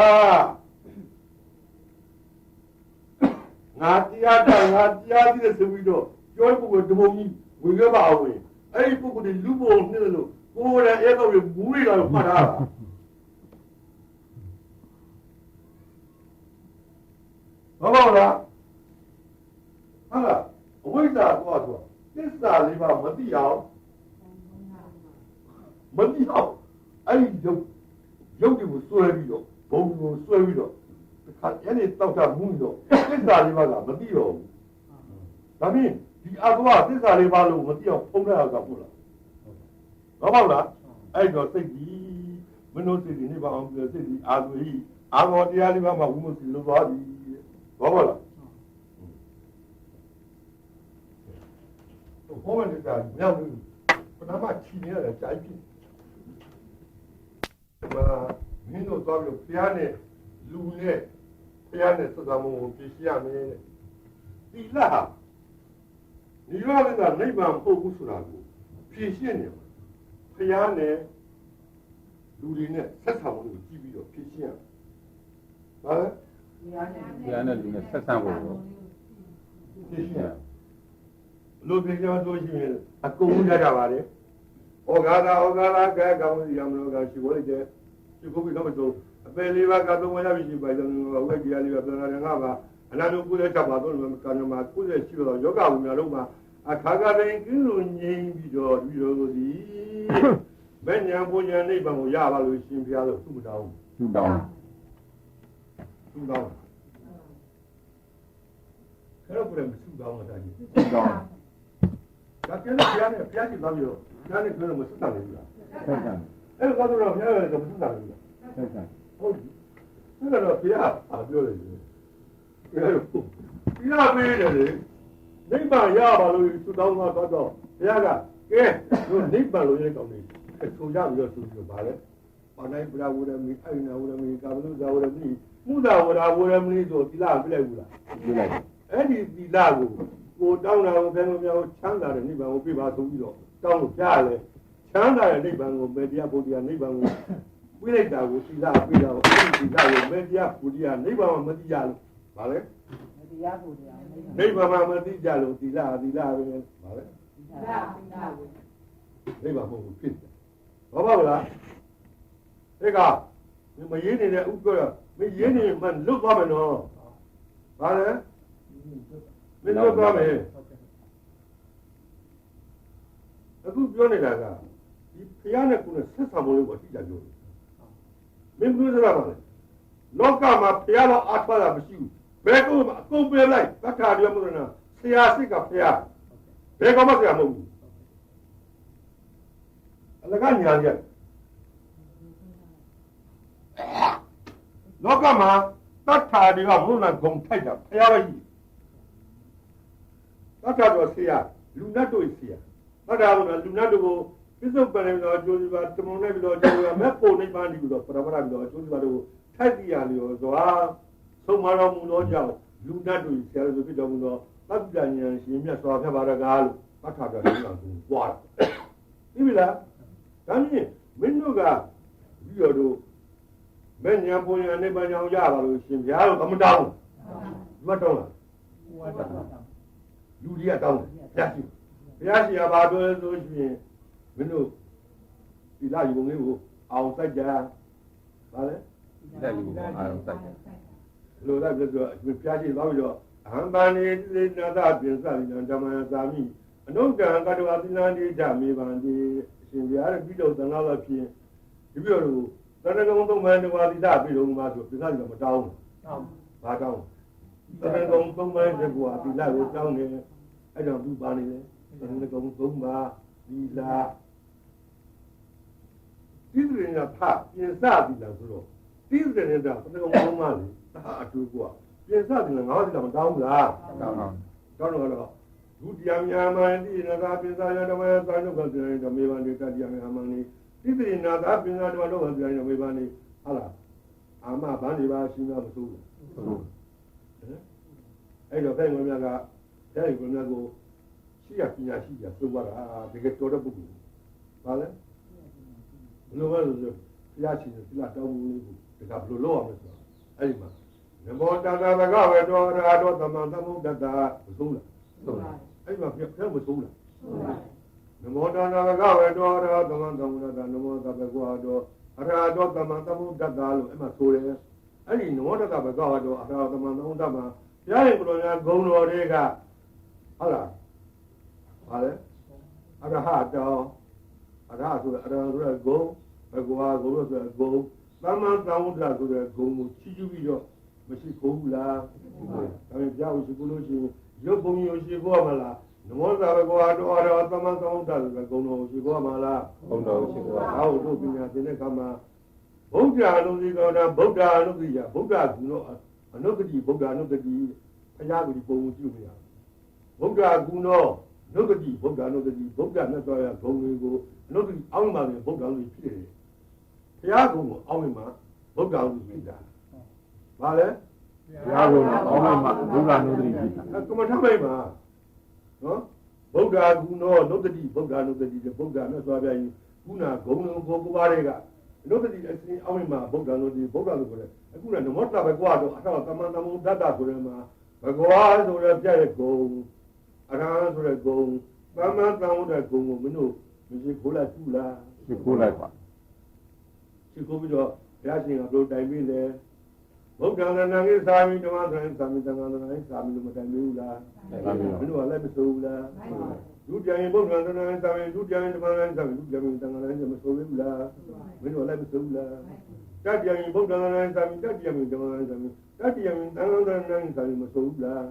ငါတရားတာငါတရားကြီးတဲ့ဆိုပြီးတော့ပြောပုဂ္ဂိုလ်တဘုံကြီးဝင်ခဲ့ပါအောင်အဲ့ဒီပုဂ္ဂိုလ်တွေလူဘုံနှစ်လို့ကိုယ်ရဲ့အဲ့တော့မူးနေတာကိုမှတ်ထားတာဟုတ်လားဟာလားအဝိဇ္ဇာတော့ဆိုသစ္စာလေးပါမသိအောင်အဲ့ဒီရုပ်တွေကိုဆွဲပြီးတော့ဘုံကိုဆွဲပြီးတော့ခါအဲ့ဒီတောက်တာမူးတော့သစ္စာလေးပါကမသိတော့ဘူးဒါဖြင့်ဒီအကွာသစ္စာလေးပါလို့မသိအောင်ဖုံးရတာဟုတ်လားဟုတ်လားအဲ့တော့စိတ်ကြီးမနှုတ်စိတ်ကြီးနေပါအောင်ပြစိတ်ကြီးအာသွေးအာဘောတရားလေးပါမှဝိမုစီလို့သွားပြီဟုတ်လားဘုံဝင်တာမြောက်ဘူးပထမချီနေရတယ်ကြိုက်ပြီမင်းတို့သွားပြီးဖျားနဲ့လူနဲ့ဖျားနဲ့စကားမုံကိုပြရှိရမယ်ဒီလားဒီရောကနိဗ္ဗာန်ပုဂ္ဂိုလ်ဆိုတာကိုဖြည့်ရှင်းနေဖျားနဲ့လူတွေနဲ့ဆက်ဆံမှုကိုကြည့်ပြီးတော့ဖြည့်ရှင်းရပါလဲဖျားနဲ့လူနဲ့ဆက်ဆံဖို့ဖြည့်ရှင်းရလူပြေကျော်တို့ရှိရင်အကုန်ရကြပါလေဩဃာတာကဲကောင်းစီရမလို့ကရှိဖို့လေဒီကုပြီးတော့တော့အပယ်လေးပါကတော့ဝင်ရပြီရှိပါကြောင်းဝိတ်တရားလေးပါပြန်လာငါပါအနာတို့ကုတဲ့ချက်ပါတော့ကာနမှာကုတဲ့ရှိတော့ယောဂဝိညာဉ်လုံးမှာအခါကတိုင်းကျင်းလို့ငြိမ်းပြီးတော့ဒီလိုစီဘယ်ညာပုံညာနိဗ္ဗာန်ကိုရပါလို့ရှင်ဘုရားလို့သူ့မတောင်းသူ့တောင်းသူ့တောင်းခရောပြန်သူ့တောင်းတာကြီးသူ့တောင်းဒါကျတော့ဘုရားနဲ့ဘုရားကြီးသွားပြီးတော့ဘုရားနဲ့ပြောလို့မဆက်တာလေဘူးလားဆက်တာအဲ့တော့ဘုရားလည်းမဆက်တာလေဘူးလားဆက်တာဟုတ်ပြီအဲ့တော့ဘုရားအားပြောတယ်အဲ့တော့ဘုရားပေးတယ်လေနိဗ္ဗာန်ရပါလို့သူတောင်းတော့ဘုရားကကဲတို့နိဗ္ဗာန်လို့ရေးကောင်းနေဆိုကြပြီးတော့ဆိုပြီးပါလေဘာနိုင်ဘုရားဝရမီအိုင်နာဝရမီကာဘလူဇာဝရမီမူဇာဝရမီဆိုဒီလားပြလိုက်ဘူးလားပြလိုက် အဲ့ဒီသီလကိုတောင်းတာကိုဘယ်လိုမျိုးချမ်းသာတဲ့နိဗ္ဗာန်ကိုပြပါဆိုပြီးတော့တောင်းလို့ပြရလေချမ်းသာတဲ့နိဗ္ဗာန်ကိုမေတ္တာဘုရားနိဗ္ဗာန်ကိုပြလိုက်တာကိုသီလပြတာကိုအဲ့ဒီသီလကိုမေတ္တာဘုရားနိဗ္ဗာန်မှာမသိကြလို့ဗါလဲနိဗ္ဗာန်မှာမသိကြလို့သီလပဲဗါလဲနိဗ္ဗာန်မဟုတ်ဘူးဖြစ်တယ်ဘာပါလားဒီကမရေးနေတဲ့ဥက္ကရာမရေးနေမှလွတ်သွားမယ်နော်ဗါလဲမင်းလွတ်သွားမယ်အခုပြောနေတာကဒီဖျားနဲ့ကုနဲ့ဆက်ဆံဖို့လို့အတိအကျပြောတယ်မင်းပြောစရာပါလေလောကမှာဖျားတော့အားထားတာမရှိဘူးဘယ်ကုမှာအကုန်ပြလိုက်တခါတည်းမလို့နော်ဆရာစိတ်ကဖျားဘယ်ကောမှဆရာမဟုတ်ဘူးအလကညာကြလောကမှာတတ်တာတွေကဘုရားဂုံထိုက်တာဖျားပဲကြီးတတ်တာတော့ဆရာလူနတ်တို့ဆရာတတ်တာကလူနတ်တို့ကိုပြစ္ဆုတ်ပန်နေတော့ကျိုးစီပါတမုံနဲ့ပြီးတော့ကျိုးစီပါမဲ့ပုံနေပန်းပြီးတော့ပရမရပြီးတော့ကျိုးစီပါတို့ထိုက်တရားလျော်စွာဆုံးမတော်မူသောကြောင့်လူနတ်တို့ဆရာတို့ဖြစ်တော်မူသောသဗ္ဗဉာဏ်ရှင်မြတ်စွာဘုရားပါရကားလို့တတ်တာတော့ဒီမှာကိုပွားတယ်ပြီလားဒါမြင်မင်းတို့ကပြီးတော့တို့မဲ့ညာပုံညာနိဗ္ဗာန်ကြောင့်ရပါလို့ရှင်ဘုရားတို့မတောင်းဘူးမတောင်းလားလူကြီးကတောင်းတယ်ဘုရားရှင်ကဘာပြောလဲဆိုရှင်မင်းတို့ဒီလာယူပုံလေးကိုအောင်စိုက်ကြပါလေလက်ယူပုံအောင်စိုက်ကြလိုလိုက်ပြီးတော့ဘုရားရှင်သွားပြီးတော့အဟံပါနေသေနာသပြင်စသည်ဓမ္မသာမိအနုကံကတဝသီလတိဓမေဗံတိအရှင်ဘုရားရဲ့ပြီးတော့သံဃာတော်ဖြင့်ဒီပြီးတော့တဏ္ဍကုံသုံးမှန်တဝသီလပြီးတော့မှဆိုပြဿနာကမတောင်းဘူးဘာတောင်းတဏ္ဍကုံသုံးမှန်တဝသီလကိုတောင်းတယ်အဲ့တော့သူပါနေတယ်တဏ္ဍကုံသုံးမှသီလတိတိရဏဖပြင်စသီလဆိုတော့တိတိရဏတဏ္ဍကုံသုံးမှလေဒါအတူကွာပြင်စသီလငါးသီလမတောင်းဘူးလားတောင်းတော့ဒုတိယမြာမန္တိနဂါပိသယဓမ္မယသာနုကသေဓမ္မေဝန္တိတတိယမြာမန္တိတိတိနာသာပိသဓမ္မလောကသေဓမ္မေဝန္တိဟာလားအာမဗန္ဒီပါရှိများမဆိုးဘူးအဲ့တော့ဘယ်ငွေများကတဲ့ငွေများကိုရှိရပညာရှိရသုံးပါတာတကယ်တော်တဲ့ပုဂ္ဂိုလ်ပါလေဘယ်လိုလဲဆိုဘုရားရှင်ကပြတောင်းမှုလေးကိုတကဘယ်လိုလုပ်ရမလဲဆိုတော့အဲ့ဒီမှာနမောတတဘဂဝေတောရာတောသမံသမုဒ္ဒတာမဆုံးလားဆုံးလားအဲ့မှာဖျက်မဆုံးလားနမောတတဘဂဝေတောရာသမံသမုဒ္ဒတာနမောတဘဂဝေတောအရာတောသမံသမုဒ္ဒတာလို့အဲ့မှာဆိုတယ်အဲ့ဒီနမောတတဘဂဝေတောအရာသမံသမုဒ္ဒမှာဘုရားရှင်ကိုယ်တော်များဂုဏ်တော်တွေကဟုတ်လားဟာလေအရဟတောအရဟဆိုတဲ့အရဟဆိုတဲ့ဂုံဘဂဝါဂုံလို့ဆိုတဲ့ဂုံသမန်သံဝတ္တဆိုတဲ့ဂုံကိုချီးကျူးပြီးတော့မရှိခိုးဘူးလားဒါပေမဲ့ဘုရားကိုရှိခိုးလို့ရှိရင်ရုပ်ပုံမျိုးရှိခိုးရမလားနမောသာဘဂဝါတော်အရဟသမန်သံဝတ္တဆိုတဲ့ဂုံတော်ကိုရှိခိုးရမလားဂုံတော်ရှိခိုးပါဟောတို့ပညာသင်တဲ့အခါမှာဗုဒ္ဓအလုံးစုံကောတာဗုဒ္ဓအနုတ္တိယဗုဒ္ဓကုနောအနုတ္တိဗုဒ္ဓအနုတ္တိဘုရားကိုဒီပုံကိုကြည့်လို့မရဘူးဗုဒ္ဓကုနောနုတ္တိဗုဒ္ဓနုတ္တိဗုဒ္ဓနဲ့တော်ရဂုံတွေကိုနုတ္တိအောင်းမှလည်းဗုဒ္ဓလို့ဖြစ်တယ်ဘုရားကုံကိုအောင်းမှဗုဒ္ဓလို့ဖြစ်တာဘာလဲဘုရားကုံအောင်းမှဗုဒ္ဓနုတ္တိဖြစ်တာကမ္မထမိတ်မှာနော်ဗုဒ္ဓကုနောနုတ္တိဗုဒ္ဓနုတ္တိဗုဒ္ဓနဲ့တော်ပြရင်ခုနဂုံလုံးကိုကိုပါးတွေကနုတ္တိအစဉ်အောင်းမှဗုဒ္ဓနုတ္တိဗုဒ္ဓလို့ခေါ်တယ်အခုကနမောတဘဂဝါတော့အထောက်သမန်သမုဒ္ဒတာဆိုတဲ့မှာဘဂဝါဆိုတဲ့ပြည့်ဂုံအရဟံဆိုတဲ့ဂုံသမန်သံဝတ္တဂုံကိုမင်းတို့မရှိခိုးလိုက်ဘူးလားရှိခိုးလိုက်ပါရှိခိုးပြီးတော့ဘုရားရှင်ကဘယ်လိုတိုင်ပြီးလဲဗုဒ္ဓံသဏ္ဍာန်ကြီးသာမိဓမ္မသဏ္ဍာန်သာမိသံဃာသဏ္ဍာန်သာမိလို့မတိုင်ဘူးလားမင်းတို့ကလည်းမဆိုးဘူးလားဒုတိယဗုဒ္ဓံသဏ္ဍာန်သာမိဒုတိယဓမ္မသဏ္ဍာန်သာမိဒုတိယသံဃာသဏ္ဍာန်မဆိုးဘူးလားမင်းတို့ကလည်းမဆိုးဘူးလားတတိယဗုဒ္ဓံသဏ္ဍာန်သာမိတတိယဓမ္မသဏ္ဍာန်သာမိတတိယသံဃာသဏ္ဍာန်သာမိမဆိုးဘူးလား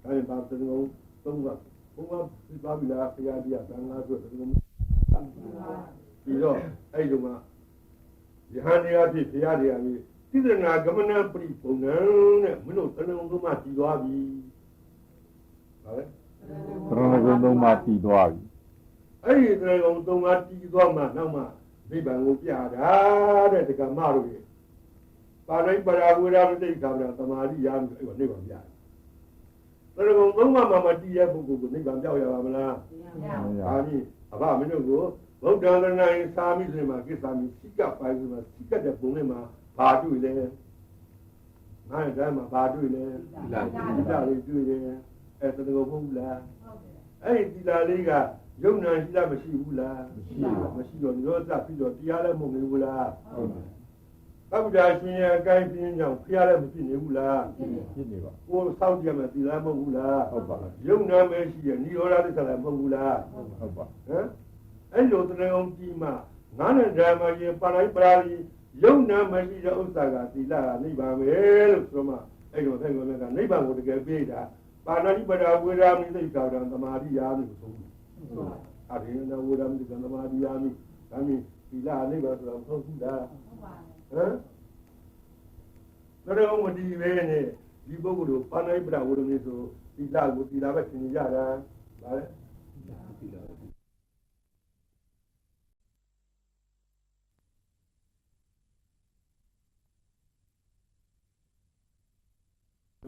ဒါရင်ပါတဲ့ငုံသုံးကဘုရားပြပါပြီလားဘုရားတရားသံဃာဆိုတဲ့ငုံပြီးတော့အဲ့ဒီမှာယဟန်တရားဖြစ်ဘုရားတရားပြီးတိရဏဂမနပရိပုံနံတဲ့မင်းတို့တဏှုံသုံးမှတည်သွားပြီဟာလေတဏှုံသုံးမှတည်သွားပြီအဲ့ဒီတဏှုံသုံးမှတည်သွားမှနောက်မှနိဗ္ဗာန်ကိုပြတာတဲ့ဒကမတို့ရေပါရိပရာဝေရမတိတ်ကံသမာဓိရမယ်အဲ့ဒါနိဗ္ဗာန်ပြတယ် တရကုံသုံးပါးမှာတည်ရဲ့ပုဂ္ဂိုလ်ကိုနိဗ္ဗာန်ပြောက်ရပါမလားဒါကြီးအဘမင်းတို့ကိုဗုဒ္ဓံတဏ္ဍာယသာမိဆိုမှာကိစ္စမိစိကပိုင်ဆိုမှာစိကတဲ့ပုံနဲ့မှာဘာတွေ့လဲငါ့ရဲ့မှာဘာတွေ့လဲသီလလေးတွေ့တယ်အဲတရကုံဟုတ်လားအဲ့ဒီသီလလေးကယုံနာရှိလားမရှိဘူးလားမရှိတော့ညောစပြီးတော့တရားလည်းမဟုတ်ဘူးလားဟုတ်တယ်သဗ္ဗဒါရှင်ရဲ့အကိုင်းပြင်းကြောင့်ဖျားလည်းမဖြစ်နေဘူးလားဖြစ်နေပါကိုယ်စောင့်ကြမယ်သီလမဟုတ်ဘူးလားဟုတ်ပါယုံနာမရှိရဲ့နိရောဓသစ္စာလည်းမဟုတ်ဘူးလားဟုတ်ပါဟမ်အဲ့လိုတရံကြီးမှငါးနဲ့ဓမ္မကြီးပါဠိပရာလီယုံနာမရှိတဲ့ဥစ္စာကသီလကနိဗ္ဗာန်ပဲလို့ဆိုမှအဲ့လိုတဲ့ကောင်ကနိဗ္ဗာန်ကိုတကယ်ပြေးတာပါဏာတိပဒါဝေရာမိသိက္ခာတံသမာဓိယာမိဆိုအရိယနာဝေရာမိသံသမာဓိယာမိဒါမျိုးသီလနိဗ္ဗာန်ဆိုတာမဟုတ်ဘူးလားဟုတ်ပါဟမ်တော်မဒီပဲနဲ့ဒီပုဂ္ဂိုလ်တို့ပါဏိပဒဝရမီဆိုသီလကိုသီလပဲသင်ကြတာဗါလဲသီလ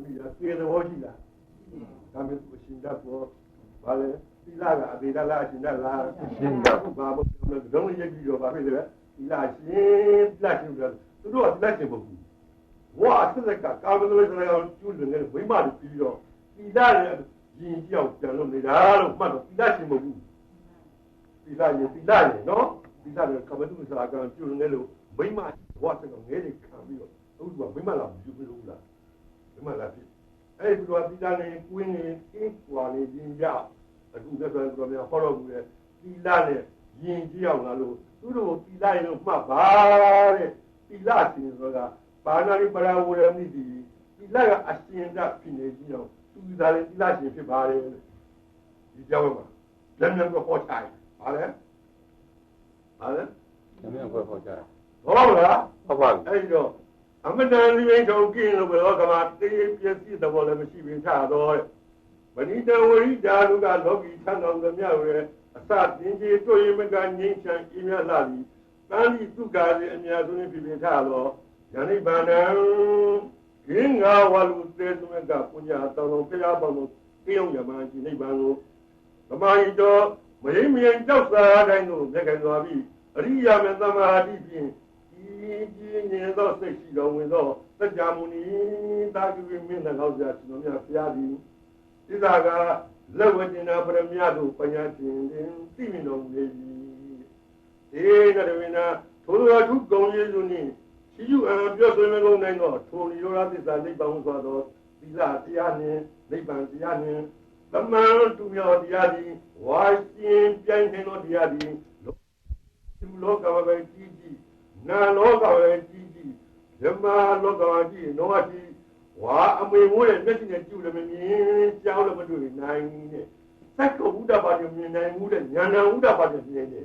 ဒီရသေတော်ရှိလားဒါမျိုးကိုရှင်းတတ်ဖို့ဗါလဲသီလကအသေးလားအရှင်းတတ်လားရှင်းတတ်ဘာဘုရားဒုံးရည်ကြည့်တော့ဗာဖြစ်တယ်သီလရှင်းတယ်သူတို့ကသီလရှင်းဖို့ဝါသက်ကကာမဂုဏ်တွေကျူးလွန်နေဝိမာတွေပြီးတော့သီလရဲ့ရင်ကြောက်ပြန်လို့နေတာလို့မှတ်တော့သီလရှင်းမဟုတ်ဘူးသီလရဲ့နော်သီလရဲ့ကာမဂုဏ်ဆိုတာကကျူးလွန်နေလို့ဝိမာဝါသက်ကငဲတွေခံပြီးတော့အခုကဝိမာလာယူပြီးလို့လားဝိမာလာဖြစ်အဲ့ဒီတော့သီလနဲ့ကွင်းနေအင်းကွာနေခြင်းကြောင့်အခုသက်သက်တော်များဟောတော်မူတဲ့သီလနဲ့ရင်ကြောက်လာလို့သူတို့သီလရဲ့မှတ်ပါတဲ့သီလရှင်ဆိုတာပါဏာတိပရာဝရမိတိသီလကအရှင်ကဖြစ်နေကြအောင်သူသာလည်းသီလရှင်ဖြစ်ပါတယ်ဒီကြောင့်ပါလက်မြန်ကိုဟောချင်ပါလေလက်မြန်ကိုဟောချင်ဟုတ်လားဟုတ်ပါအဲ့တော့အမတန်ဒီရင်ထုတ်กินလို့ဘောကမှာတေးပြည့်စည်တဲ့ဘောလည်းမရှိဘဲချတော့မဏိတဝရိဓာလူကလောကီချမ်းသာသမျှရဲ့အစတင်ကြီးတွေ့ရင်မကငြိမ်းချမ်းအင်းမြတ်လာပြီတန်ဒီသူကားရဲ့အများဆုံးဖြစ်ဖြစ်ထားတော့ယန္တိဗန္ဒံဂင်္ဂဝလူသေသမကပုညတောင်းဖျားပေါင်းလို့ပြုံးရမှရှိနိဗ္ဗာန်ကိုဓမ္မဟိတောမရင်းမြင်ကြောက်စားတိုင်းတို့မြတ်ကံသွားပြီးအရိယာမေသမ္မာတိဖြင့်ကြီးငြင်းသောစိတ်ရှိတော်ဝင်သောသက္ကာမုနီတာကိဝိမင်းတော်ဆရာရှင်တော်မြတ်ဘုရားသည်ဣဇာကလက်ဝတ္တနာပရမယတို့ပညာရှင်တင်သိမြင်တော်မူ၏ဒီနရဝိနာထိုတော်ထုကုံယေစုနှင့်ရှိယူအံပြောဆိုမကုန်နိုင်သောထိုနိရောဓသစ္စာနိဗ္ဗာန်ဆိုသောသီလတရားနှင့်နိဗ္ဗာန်တရားနှင့်သမန်တူမြော်တရားသည်ဝါရှင်ပြိုင်နေသောတရားသည်လောကဝေကြီးကြီးနာလောကဝေကြီးကြီးဓမ္မလောကဝေကြီးနောတိဝါအမေမိုးရဲ့မျက်စိနဲ့ကြည့်လို့မမြင်ကြောက်လို့မတွေ့နိုင်နဲ့သက္ကဥဒ္ဒပါတိမြင်နိုင်မှုတဲ့ဉာဏ်ဥဒ္ဒပါတိမြင်နေ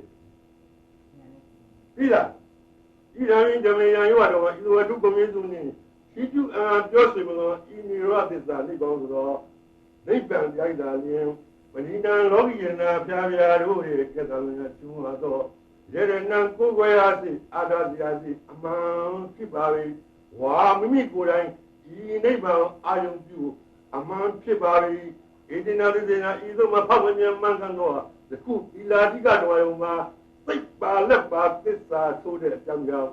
ပြီလားဤရင်းဓမ္မယံယောတော်မှာဤဝတ္ထုကုန်ရင်းစုနေရှိကျအံပြောဆိုမလို့ဤနိရောဓသစ္စာနိဗ္ဗာန်ဆိုတော့နိဗ္ဗာန်တရားသာလျင်မဏိတံလောကီယနာဖျားဖျားတို့ရဲ့ကတ္တလျာကျူးမှာတော့ရေရဏံကိုယ်ွယ်ရစီအာသာစီယာစီအမှန်ဖြစ်ပါ၏ဝါမိမိကိုယ်တိုင်ဒီနိဗ္ဗာန်အာယုံပြုအမှန်ဖြစ်ပါ၏ဣတိနာတိစေနာဤသို့မဖောက်ဝမြမှန်ကန်တော့တခုဤလာတိကတော်ယုံမှာသိပါလက်ပါသစ္စာဆိုတဲ့အကြောင်းကြောင့်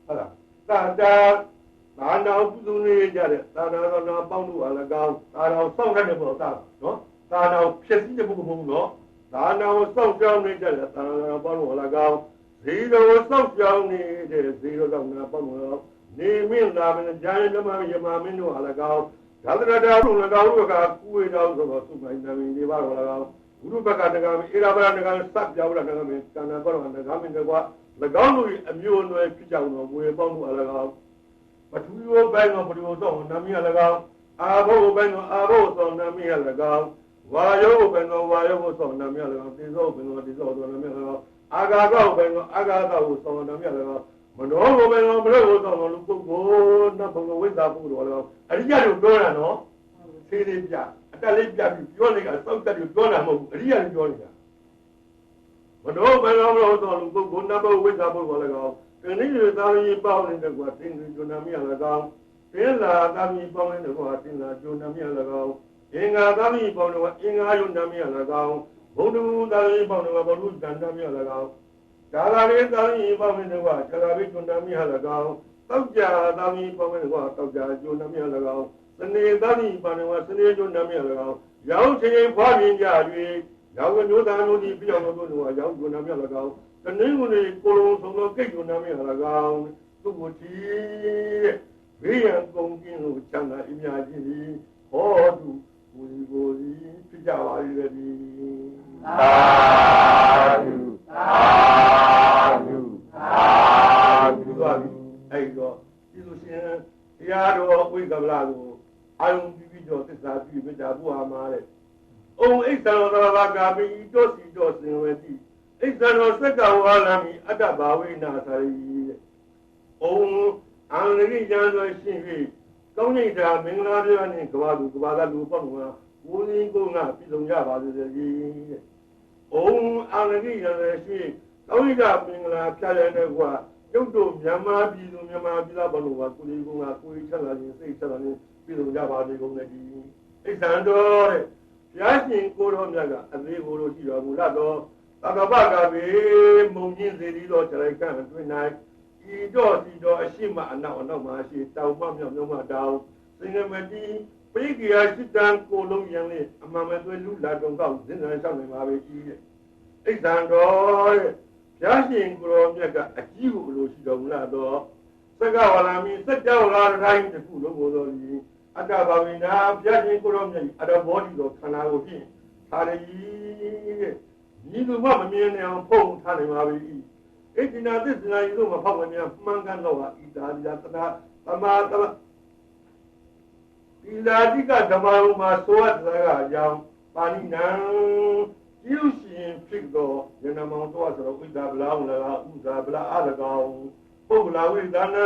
ဟုတ်လားသာနာပုသူနေကြတဲ့သာနာတော်နာပေါင်းလို့အလကောင်းသာနာစောင့်တဲ့ဘောသားနော်သာနာဖြစ်စည်းတဲ့ဘုရားမဟုတ်နော်သာနာကိုစောင့်ကြောင်းနေတဲ့သာနာပေါင်းလို့အလကောင်းဇီတော်ကိုစောင့်ကြောင်းနေတဲ့ဇီတော်ကောင်းနာပေါင်းလို့နေမင်းသာမင်းဂျာယဓမ္မယမမင်းတို့အလကောင်းဒါသရတာတို့၎င်းတို့ကကူဝေတော်ဆိုတော့သုမိုင်းနာမည်တွေပါတော့၎င်းဂုရုဘကနဂမဧရာဘရနဂမစပ်ပြောင်းရနဂမကန္နာကောနဂမင်းကွာ၎င်းတို့အမျိုးအနွယ်ဖြစ်ကြောင်းတော့ဝေပေါင်းလို့အလကောင်းပထဝီဘိုင်းတော်ပထဝီတော်နာမည်အလကောင်းအာဘောဘိုင်းတော်အာဘောသောနာမည်အလကောင်းဝါယောဘိုင်းတော်ဝါယောသောနာမည်အလကောင်းတေဇောဘိုင်းတော်တေဇောသောနာမည်အလကောင်းအာဂါကောဘိုင်းတော်အာဂါကောသောနာမည်အလကောင်းမနောဘိုင်းတော်ဘရောသောလူပုဂ္ဂိုလ်နတ်ဘုံဝိဇ္ဇာပုဂ္ဂိုလ်တော်အရိယတို့ပြောတာနော်သေးသေးပြအတက်လေးပြပြီးပြောနေတာစောက်တက်ပြီးပြောတာမဟုတ်ဘူးအရိယတွေပြောနေတာမနောဘိုင်းတော်ဘရောသောလူပုဂ္ဂိုလ်နတ်ဘုံဝိဇ္ဇာပုဂ္ဂိုလ်တော်ကနေ့ရသားရင်ပေါင်းနေတဲ့ကွာသင်္ကြန်နာမည်အလကောင်းသင်္လာသားရင်ပေါင်းနေတဲ့ကွာသင်္လာဂျုံနာမည်အလကောင်း အင်္ဂါသာမိပေါင်းတော်အင်္ဂါယုံနာမည်၎င်းဘုံတူသာမိပေါင်းတော်ဘုံတူတန်နာမည်၎င်းဒါသာလေးသာမိပေါင်းတော်ဇာတာဘိကျွန်းနာမည်၎င်းတောက်ကြသာမိပေါင်းတော်တောက်ကြကျွန်းနာမည်၎င်းစနေသာမိပေါင်းတော်စနေကျွန်းနာမည်၎င်းရောက်ချင်းဖွားမြင်ကြ၍ရောက်မျိုးသားတို့ဒီပြောင်းလို့တို့ရောက်ကျွန်းနာမည်၎င်းတနည်းကိုကိုလုံးဆုံးသောကိတ်ကျွန်းနာမည်၎င်းသူ့ကိုတီးဘေးရန်ကုန်ကင်းလို့ချမ်းသာအများကြီးသည်ဟောသူကိုယ်ကိုယ်ဖြစ်ကြပါလေသည်သာဓုသာဓုသာဓုပါပြီအဲ့တော့ဒီလိုရှင်တရားတော်ဝိကဗလာကိုအာယုံပြီးတော့သစ္စာပြုမေတ္တာပို့ဟာမှာတဲ့။အိုဣစ္ဆံတော်ဘာကာမိတောစီတောစင်ဝတိဣစ္ဆံတော်စက္ကဝါလမိအတ္တဘာဝိနာသရိတဲ့။အိုအန္တရိယံဆိုရှင်၍ကောင်းနေတာမင်္ဂလာပြနဲ့ကဘာလူကဘာသာလူပေါ့ကွာကိုယ်ကြီးကိုငါပြည်ဆုံးကြပါစေတဲ့။အိုအန္တရိယံဆိုရှင်ကောင်းနေတာမင်္ဂလာဖြာရတဲ့ကွာကျုပ်တို့မြန်မာပြည်သူမြန်မာပြည်သားဘောလို့ကကိုယ်ကြီးကကိုယ်ချက်လာခြင်းစိတ်ချက်လာခြင်းပြည်သူကြပါစေကုန်တဲ့ဒီဣစ္ဆံတော်တဲ့ဘုရားရှင်ကိုတော်မြတ်ကအသေးကိုလိုရှိတော်မူတော့သဗ္ဗဗကဘေမုံချင်းစေတီတော်ခြေကံတွင်၌ဤတော်စီတော်အရှိမအနောက်မှာရှိတောင်မှမြောက်မှတောင်စင်ငမတိပိကိယစိတံကိုလုံးရန်လေးအမှန်မသွေလူလာတုံကောက်ဇင်ဇန်ဆောင်နေပါပဲကြီးတဲ့ဣစ္ဆံတော်တဲ့ဘုရားရှင်ကိုတော်မြတ်ကအကြီးကိုလိုရှိတော်မူတော့သက္ကဝါလာမိစัจ java လာတိုင်းတစ်ခုလုံးကိုတော်ဒီအတ္တဘာဝိနာဘုရားရှင်ကိုတော်မြတ်အတ္တဘောဓိတော်ခန္ဓာကိုဖြင့်သာရည်တဲ့ညီလူမမမြင်နိုင်အောင်ဖုံးထားနိုင်ပါပြီဣတိနာသစ္စာယိတို့မဖောက်မမြမှန်ကန်တော့ဟာဣတာလိယတနာသမာတမဒီလာတိကဓမ္မဥမှာသောအတ္တကအကြောင်းပါဠိနံကျုရှင်ဖြစ်သောယနမောင်တော်ဆိုတော့ဥဒ္ဒဗလာဟုလည်းဥဒ္ဒဗလာအလကောင်ပုဂ္ဂလာဝိဒါနံ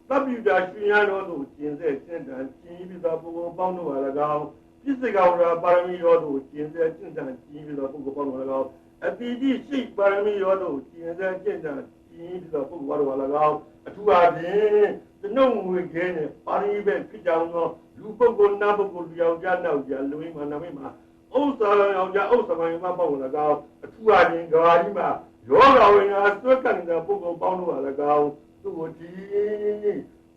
သဗ္ဗိတာရှင်ရတော်သို့ကျင့်စေကျင့်တန်ကျင့်ပြီးသောပုဂ္ဂိုလ်ပေါင်းတို့ဟာ၎င်းပြစ္ဆေကဝရပါရမီတော်သို့ကျင့်စေကျင့်တန်ကျင့်ပြီးသောပုဂ္ဂိုလ်ပေါင်းတို့၎င်းအတိတိရှိပါရမီတော်သို့ကျင့်စေကျင့်တန်ကျင့်ပြီးသောပုဂ္ဂိုလ်ပေါင်းတို့ဟာ၎င်းအထူးအားဖြင့်တနှုတ်ငွေခဲနဲ့ပါရမီပဲဖြစ်ကြောင်းသောလူပုဂ္ဂိုလ်နတ်ပုဂ္ဂိုလ်လူယောက်ျားနောက်ျားလူရင်းမှာနမိတ်မှာဥစ္စာယောက်ျားဥစ္စာမိုင်းမှာပေါ့၎င်းအထူးအားဖြင့်ဂါရီမှာရောဂါဝင်ရာဆွဲကန့်တဲ့ပုဂ္ဂိုလ်ပေါင်းတို့ဟာ၎င်းသူ့ကိုဒီ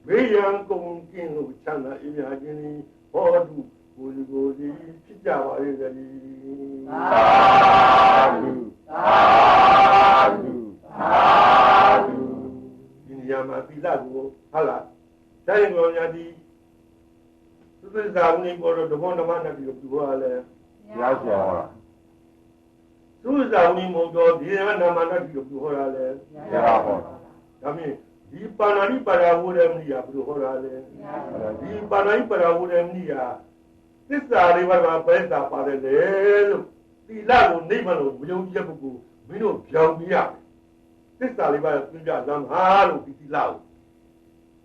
ဘေးရန်ကုန်ကင်းလို့ချမ်းသာအများကြီးသည်ဟောတုကိုယ်ကိုယ်ဒီဖြစ်ကြပါလေသည်သာဓုသာဓုသာဓုဒီနေရာမှာသီလကိုဟုတ်လားတိုင်းတော်များဒီသူသစ္စာဝင်ပေါ်တော့ဓမ္မဓမ္မနဲ့ဒီလိုပြောရလဲဘုရားရှင်ဟောတာသူသစ္စာဝင်ပေါ်တော့ဒီနာမနဲ့ဒီလိုပြောရလဲဘုရားဟောတာဒါမြင်ဒီပါဏာနိပါရဝရမဏိယဘယ်လိုဟောတာလဲဒီပါဏာနိပါရဝရမဏိယသစ္စာလေးပါးကပဲသာပါတယ်လေလို့သီလကိုနိဗ္ဗာန်ကိုမယုံကြည်တဲ့ပုဂ္ဂိုလ်မင်းတို့ပြောင်းပြရမယ်သစ္စာလေးပါးကိုပြသမ်းဟာလို့ဒီသီလကို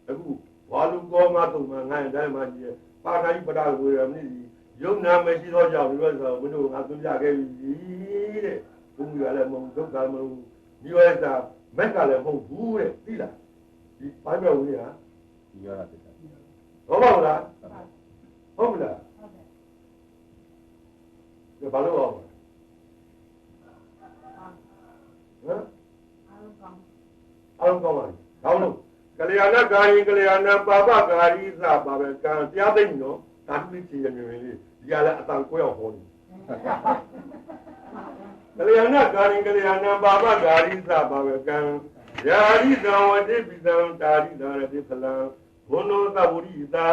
အခုဘာလူကောမတုံမှာငါ့ရဲ့တိုင်းမှာကြီးပါဏာနိပါရဝရမဏိယုံနာမရှိတော့ကြောင့်ဒီလိုဆိုမင်းတို့ငါသွင်းပြခဲ့ပြီတဲ့ဘုရားလည်းမဟုတ်ဒုက္ခမဟုတ်ဒီဝိသမက်ကလည်းမဟုတ်ဘူးတဲ့သိလားဒီဘာပြောဝင်ဟာဒီရတာဖြစ်တာဟုတ်ပါဘူးလားဟုတ်လားဟုတ်တယ်ဘာလို့အောင်ဟမ်အားလုံးကောင်းပါပြီနောက်လို့ကလျာဏကာယကလျာဏပါပကာရီသပါပဲကံတရားသိမ့်နော်ဒါတူလေးကြည့်ရမြင်လေးဒီကလည်းအတန်ကိုရောက်ဟောနေကလျာဏကာယကလျာဏပါပကာရီသပါပဲကံယာရိသံဝတိပိသံတာရိသံရတိဖလံဘုံနောသဗ္ဗရိတာ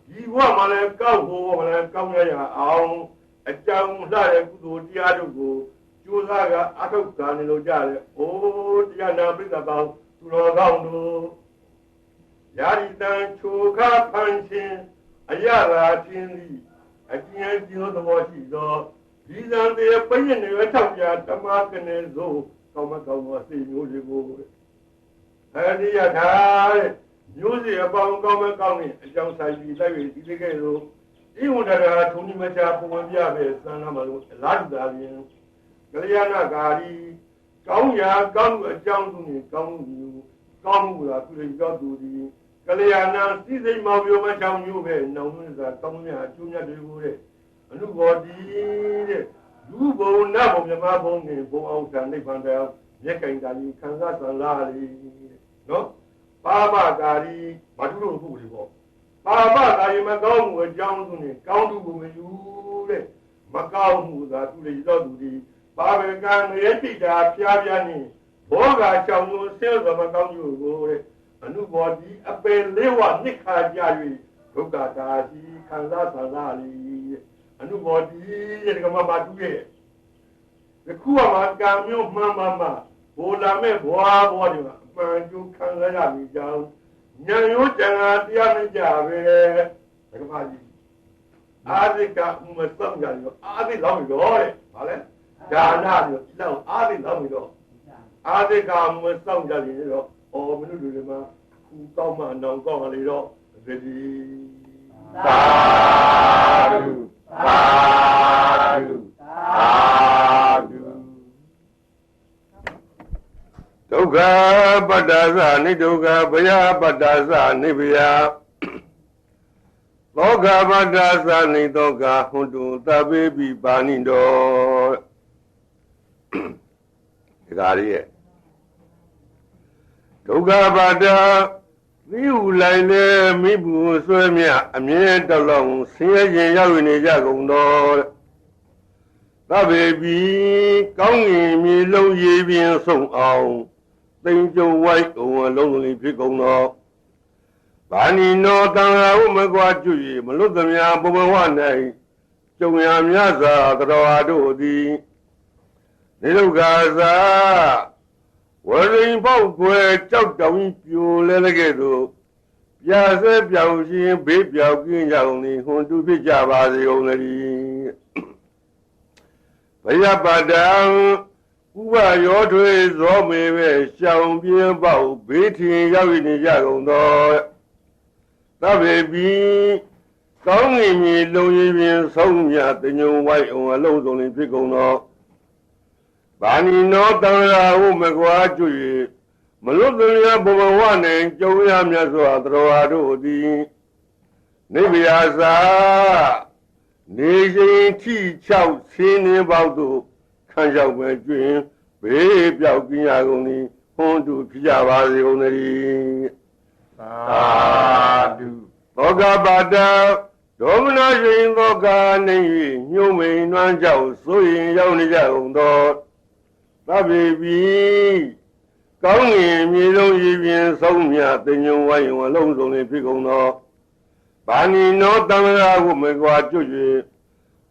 ဒီဘဝမှာလည်းကောက်ဖို့မလည်းကောင်းရအောင်အကြောင်းလှတဲ့ကုသိုလ်တရားတို့ကိုကျိုးစားကအထောက်ခံနေလို့ကြတယ်။အိုးတရားနာပိဿပေါင်းသူတော်ကောင်းတို့ယာရိတံချိုခဖန်ခြင်းအရရာခြင်းသည်အကျဉ်းကျိုးသဘောရှိသောဒီဇံတဲ့ပညနေရထောက်ပြဓမ္မကနေစို့ကောင်းမကောင်းသောစိတ်မျိုးတွေကိုအဲဒီရထားတဲ့မျိုးစေ့အပေါင်းကောင်းမကောင်းနဲ့အကြောင်းဆိုင်ပြီးလိုက်ပြီးဒီကဲလို့ဤဝန္ဒရာထုံဒီမချပုံဝင်ပြပဲသံနာမလို့အလားတူသာပြင်ကလျာဏကာရီကောင်းရာကောင်းမှုအကြောင်းသူနဲ့ကောင်းမှုကောင်းမှုလားသူတွေကြောက်သူဒီကလျာဏစိစိတ်မောင်ပြောမချောင်းမျိုးပဲနောင်နှင်းစာကောင်းမြတ်အကျိုးမြတ်တွေကိုတဲ့ အနုဘောတိတဲ့လူဘုံနတ်ဘုံမြမဘုံနေဘုံအောင်တန်နိဗ္ဗာန်တရားမြက်ကင်တာကြီးခံစားဆံလာလေနော်ပါမကာရီဘာတူလို့ဖို့လေပေါ့ပါမကာရီမကောင်းမှုအကြောင်းသူနေကောင်းသူကိုမယူတဲ့မကောင်းမှုသာသူလေတော့သူဒီပါဝေကံရဲ့တိတာဖျားဖျားနေဘောဂါကြောင့်လို့ဆင်းရဲမကောင်းอยู่ကိုတဲ့အနုဘောတိအပယ်လေးဝနှစ်ခါကြ၍ဒုက္ခတာစီခံစားဆံလာလေအနုဘောတိရဲ့ကမမတူရဲ့ဒီခုမှာကံမျိုးမှန်မှန်မှဘိုလာမဲ့ဘွားဘွားတွေမှာအမှန်ကျခံရရပြီကြောင်းဉာဏ်ရိုးကြံတရားမကြပဲဒကမကြီးအာသိကမစံကြရောအာသိလောက်ရောတဲ့ဗာလဲဒါနရောလောက်အာသိလောက်ရောအာသိကမစံကြရင်တော့အော်မနုတွေမှာခုကောင်းမှနောင်ကောင်းလေတော့ဒီသာဓုသာဓုသာဓုဒုက္ခပတ္တသနိဒုက္ခဘယပတ္တသနိဘယသောကပတ္တသနိသောကဟွန်တုသဗ္ဗေပိပါဏိတောဒီကားလေးရဲ့ဒုက္ခပတ္တသီဟုလိုက်လေမိဘူးဆွဲမြအမြဲတလုံးဆင်းရဲခြင်းရောက်နေကြကုန်တော်သဗ္ဗေပိကောင်းငင်မြေလုံးရေပြင်းဆုံးအောင်သိမ့်ကြုံဝိုက်ုံအလုံးလုံးဖြစ်ကုန်သောဘာနီနောတံဃာဟုမကွာကျွ၍မလွတ်သမျှဘုံဘဝ၌ကြုံရမြတ်စွာသတော်ဟာတို့သည်နေဒုက္ခသာဝရိန်ပေါက်ွယ်ကြောက်တောင်ပြိုလဲလည်းကဲ့သို့ပြာဆဲပြောင်ရှင်ဘေးပြောက်ကင်းကြကုန်သည်ဟွန်တူဖြစ်ကြပါစေကုန်သတည်းဘယပတ္တံဥပရောထွေဇောမေပဲရှောင်ပြင်းပေါက်ဘေးထင်ရောက်နေကြကုန်သောသဗ္ဗေပိကောင်းငင်မြေလုံးရင်းပင်ဆုံးမြတညုံဝိုက်အောင်အလုံးစုံလေးဖြစ်ကုန်သောဘာနီနောတံဃာဟုမကွာကျွ၍မလွတ်သလျဘုံဘဝနှင့်ကြုံရမြတ်စွာသတော်ဟာတို့သည်နိဗ္ဗာန်သာနေရှင်ထိချောက်ဆင်းနေပေါက်သို့ခံရောက်ပဲကျွင်ဘေးပြောက်ကင်းရကုန်သည်ဟွန်းတူဖြစ်ကြပါစေကုန်သတည်းသာဓုသောကပတ္တဒေါမနရှင်သောကနေ၍ညှို့မိန်နွမ်းကြောက်ဆိုရင်ရောက်နေကြကုန်သောသဗ္ဗေပိကောင်းငင်မြေလုံးရည်ပြင်းဆုံးမြတင်ညုံဝိုင်းဝအလုံးစုံလေးဖြစ်ကုန်သောဘာနီနောတံဃာဟုမကွာကျွ၍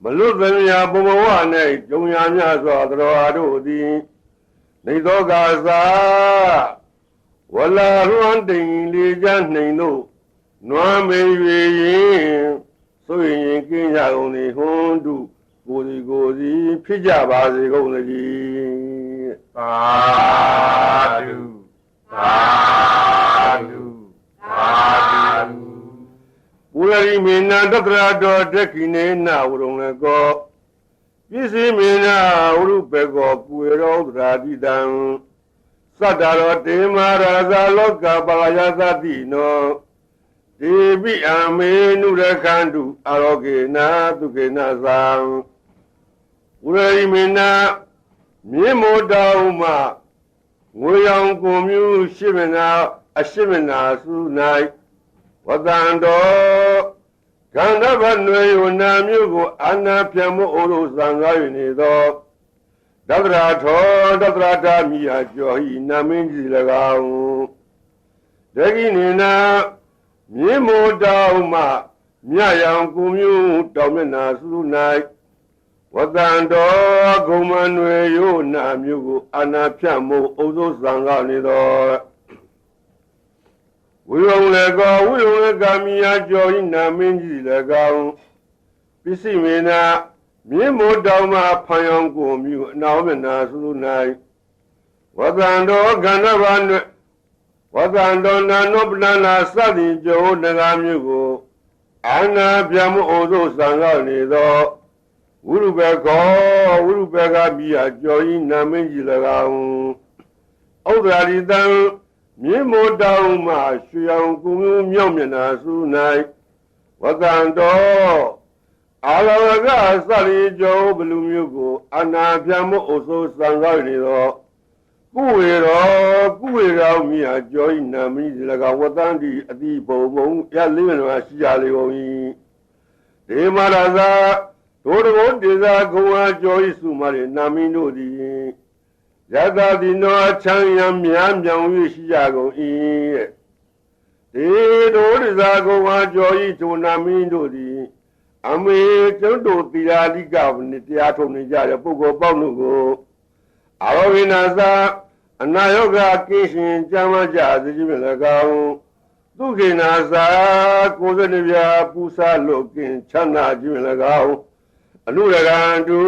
မလွတ်သမျှဘုံဘဝ၌ကြုံရမြတ်စွာသတော်ဟာတို့သည်နေသောကသာဝလာလွန်တိန်လေးချနှိမ်တို့နွမ်းမေ၍ရင်ဆိုရင်ကင်းကြကုန်သည်ဟွန်းတုကိုယ်စီဖြစ်ကြပါစေကုန်သတည်းသာဓုသာဓုသာဓုပုရရိမေနတတရာတော်တက္ခိနေနဝရုံလကောပစ္စည်းမေနဝရုပေကောပုရောဒရာတိတံသတ္တရောတေမရာဇာလောကပါယသတိနောဒေပိအမေနုရခန္တုအာရောဂေနာသုကေနသံပုရရိမေနမြေမောတောမှငွေရောင်ကိုမျိုးရှိမနာအရှိမနာစု၌ဝတံတော်ကန္ဓဗနွေယနာမျိုးကိုအာနာပြမှုအိုလိုသံဃာ၍နေသောဒတရာထောဒတရာတာမိယာကျော်ဤနာမင်းကြီး၎င်းဒဂိနေနာမြေမောတောမှမြရောင်ကိုမျိုးတောင်မျက်နာစု၌ဝတံတော်ဂုံမနွေယနာမျိုးကိုအာနာပြမှုအိုလိုသံဃာနေသောဝိယုံလေကောဝိယုံလေကာမိယာကျော်ဤနာမင်းကြီး၎င်းပစ္စည်းမေနာမြေမိုးတောင်မှဖန်ရောင်ကိုမြို့အနောက်မျက်နှာစု၌ဝတံတော်ကန္နဗနွေဝတံတော်နာနောပဏနာစသည်ကျော်နဂါမြို့ကိုအာနာပြမှုအိုသို့သံဃာနေသောဝိရုဘေကောဝိရုဘေကမိယာကျော်ဤနာမင်းကြီး၎င်းဥဒ္ဒရာတိတံမြေမိုးတောင်မှရွှေအောင်ကုမျိုးမြောက်မျက်နှာစု၌ဝတံတော် အာလဝကစရိကျော်ဘလူမျိုးကိုအနာပြမှုအစိုးစံကားနေတော့ကုဝေရောမိဟာကျော်ဤနာမိဒီလကဝတ္တန်ဒီအတိဘုံဘုံရလေးမှာရှိကြလေကုန်၏ဒေမရသာဒိုတကုဒေသာကုံအားကျော်ဤစုမရေနာမိတို့သည်ယသတိနောချမ်းရံများမြောင်၍ရှိကြကုန်၏ဒီဒိုဒေသာကုံအားကျော်ဤထိုနာမိတို့သည်အမေကျွတ်တို့တိရာလိကဝနိတရားထုံနေကြတဲ့ပုဂ္ဂိုလ်ပေါင်းတို့ကိုအာရောဂိနာသာအနာယောဂကိရှင်ကြမ်းမကြစေခြင်းဖြင့်၎င်းသူကိနာသာကိုယ်စနေပြပူစာလို့ကင်ချမ်းသာခြင်းဖြင့်၎င်းအနုရကံတု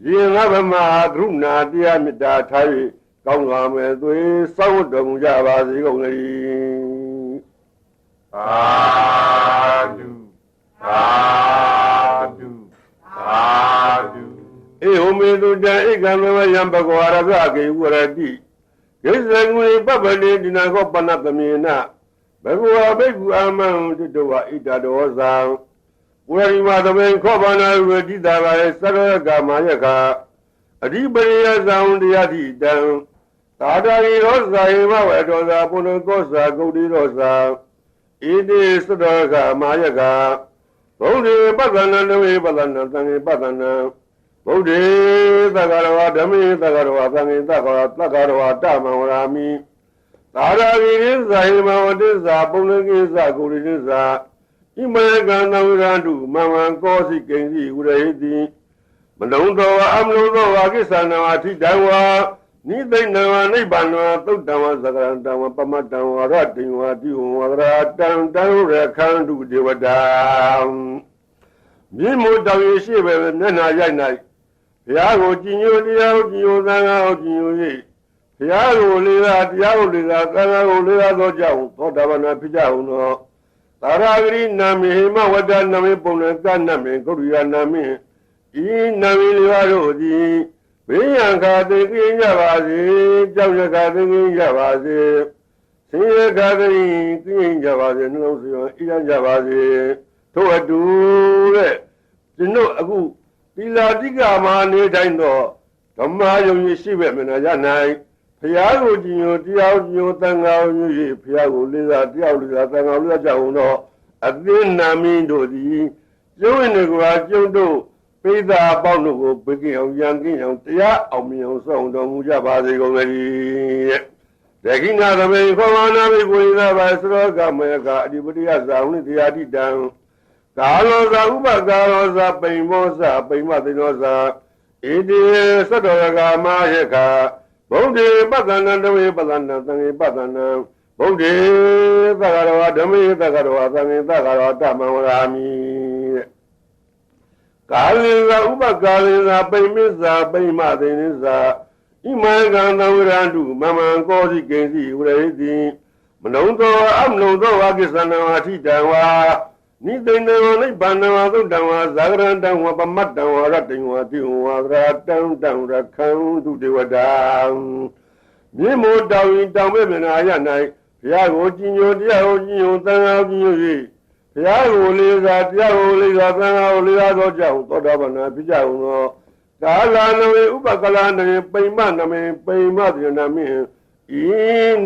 ယေငါဗမကရုဏာတရားမေတ္တာထား၍ကောင်းစွာမဲ့သွေးစောင့်တော်မူကြပါစေကုန်သတည်းသာဓုသာဓုသာဓုဧဟောမေတုတံဧကံမေယံဘဂဝါရသကေဝရတိကိစ္စငွေပပတိဒီနာခောပနတမေနဘဂဝါဘိက္ခုအာမံတုတဝဣတတောဇံဝရိမသမေခောပနာဝတိတာဘာယသရကမယခအဓိပရိယဇံတရားတိတံသာတာရိရောဇာယမဝေတောဇာပုဏ္ဏကောဇာဂௌတိရောဇာဣတိသရကမယခဘုဒ္ဓေပသနံနဝေပသနံသံဃေပသနံဗုဒ္ဓေသက္ကရဝဓမ္မေသက္ကရဝသံဃေသက္ကရဝတမံဝရာမိသာရဝိရိဇာဟိမဝတိဇာပုဏ္ဏကိဇာကုရိနိဇာဣမေကံနဝရန္တုမမံကောစိကိဉ္စီဝရဟိတိမနုံသောအမနုသောဝါကိသနာဝထိတံဝါနိသိဏဝနိဗ္ဗာန်ဝသုတ်တံဝသကရတံဝပမတံဝရတိဝတိဝဝရတံတံရခန္တုဒေဝတာမြင့်မို့တောင်ရရှိပဲမျက်နှာရိုက်၌ဘုရားကိုကြည်ညိုတရားကိုကြည်ညိုသံဃာကိုကြည်ညို၍ဘုရားကိုလေးစားတရားကိုလေးစားသံဃာကိုလေးစားသောကြောင့်သောတာပန်ဖြစ်ကြအောင်သောသာရဂရိနာမေဟိမဝတ္တနာမေပုံနဲ့ကနမေဂုရိယနာမေဤနာမေလေးပါးတို့သည်ဘေးရန်ခါသိကင်းကြပါစေကြောက်ရခါသိကင်းကြပါစေဆင်းရဲခါသိကင်းကြပါစေနှလုံးသွင်းအေးချမ်းကြပါစေထို့အတူတဲ့ကျွန်တော်အခုသီလတိကမှာနေတိုင်းတော့ဓမ္မယုံကြည်ရှိပဲမနာရနိုင်ဘုရားကိုကြည်ညိုတရားကိုကြည်ညိုသံဃာကိုကြည်ညိုဘုရားကိုလေးစားတရားကိုလေးစားသံဃာကိုလေးစားကြအောင်တော့အသင်းနာမင်းတို့သည်ကျုံးနေကွာကျုံတို့ပိဿာပေါင်းတို့ကိုဘိကင်းအောင်ရန်ကင်းအောင်တရားအောင်မြင်အောင်ဆောင်တော်မူကြပါစေကုန်သတည်းတဲ့ဒခိနာသမေခောဝနာမိကိုရိသဘာသရောကမေကအဓိပတိယဇာဝိတရားတိတံကာလောဇာဥပကာလောဇာပိန်မောဇာပိမသိနောဇာဣတိသတ္တရကမယခဗုဒ္ဓေပသနံတဝေပသနံသံဃေပသနံဗုဒ္ဓေသက္ကရဝဓမ္မေသက္ကရဝသံဃေသက္ကရဝတမံဝရာမိတဲ့ကာလေဇာဥပကာလေဇာပိမိဇာပိမသိနိဇာဣမေကံသဝရန္တုမမံကောစိကိဉ္စီဝရဟိတိမနုံသောအမနုံသောဝါကိသနာဝါထိတံဝါနိသိဏဝနိဗ္ဗာန်ဝသုတ္တံဝဇာဂရတံဝပမတ္တံဝရတ္တိဝတိဝါဂရတံတံရခန္တုဒေဝတာမြင့်မို့တောင်းရင်တောင်းမဲ့မနာရ၌ဘုရားကိုကြည်ညိုတရားကိုကြည်ညိုသံဃာကိုကြည်ညို၍ဘုရားကိုလေးစားတရားကိုလေးစားသံဃာကိုလေးစားသောကြောင့်သောတာပန်ဖြစ်ကြကုန်သောကာလနမေဥပကလနမေပိမနမေပိမတိနမေဤ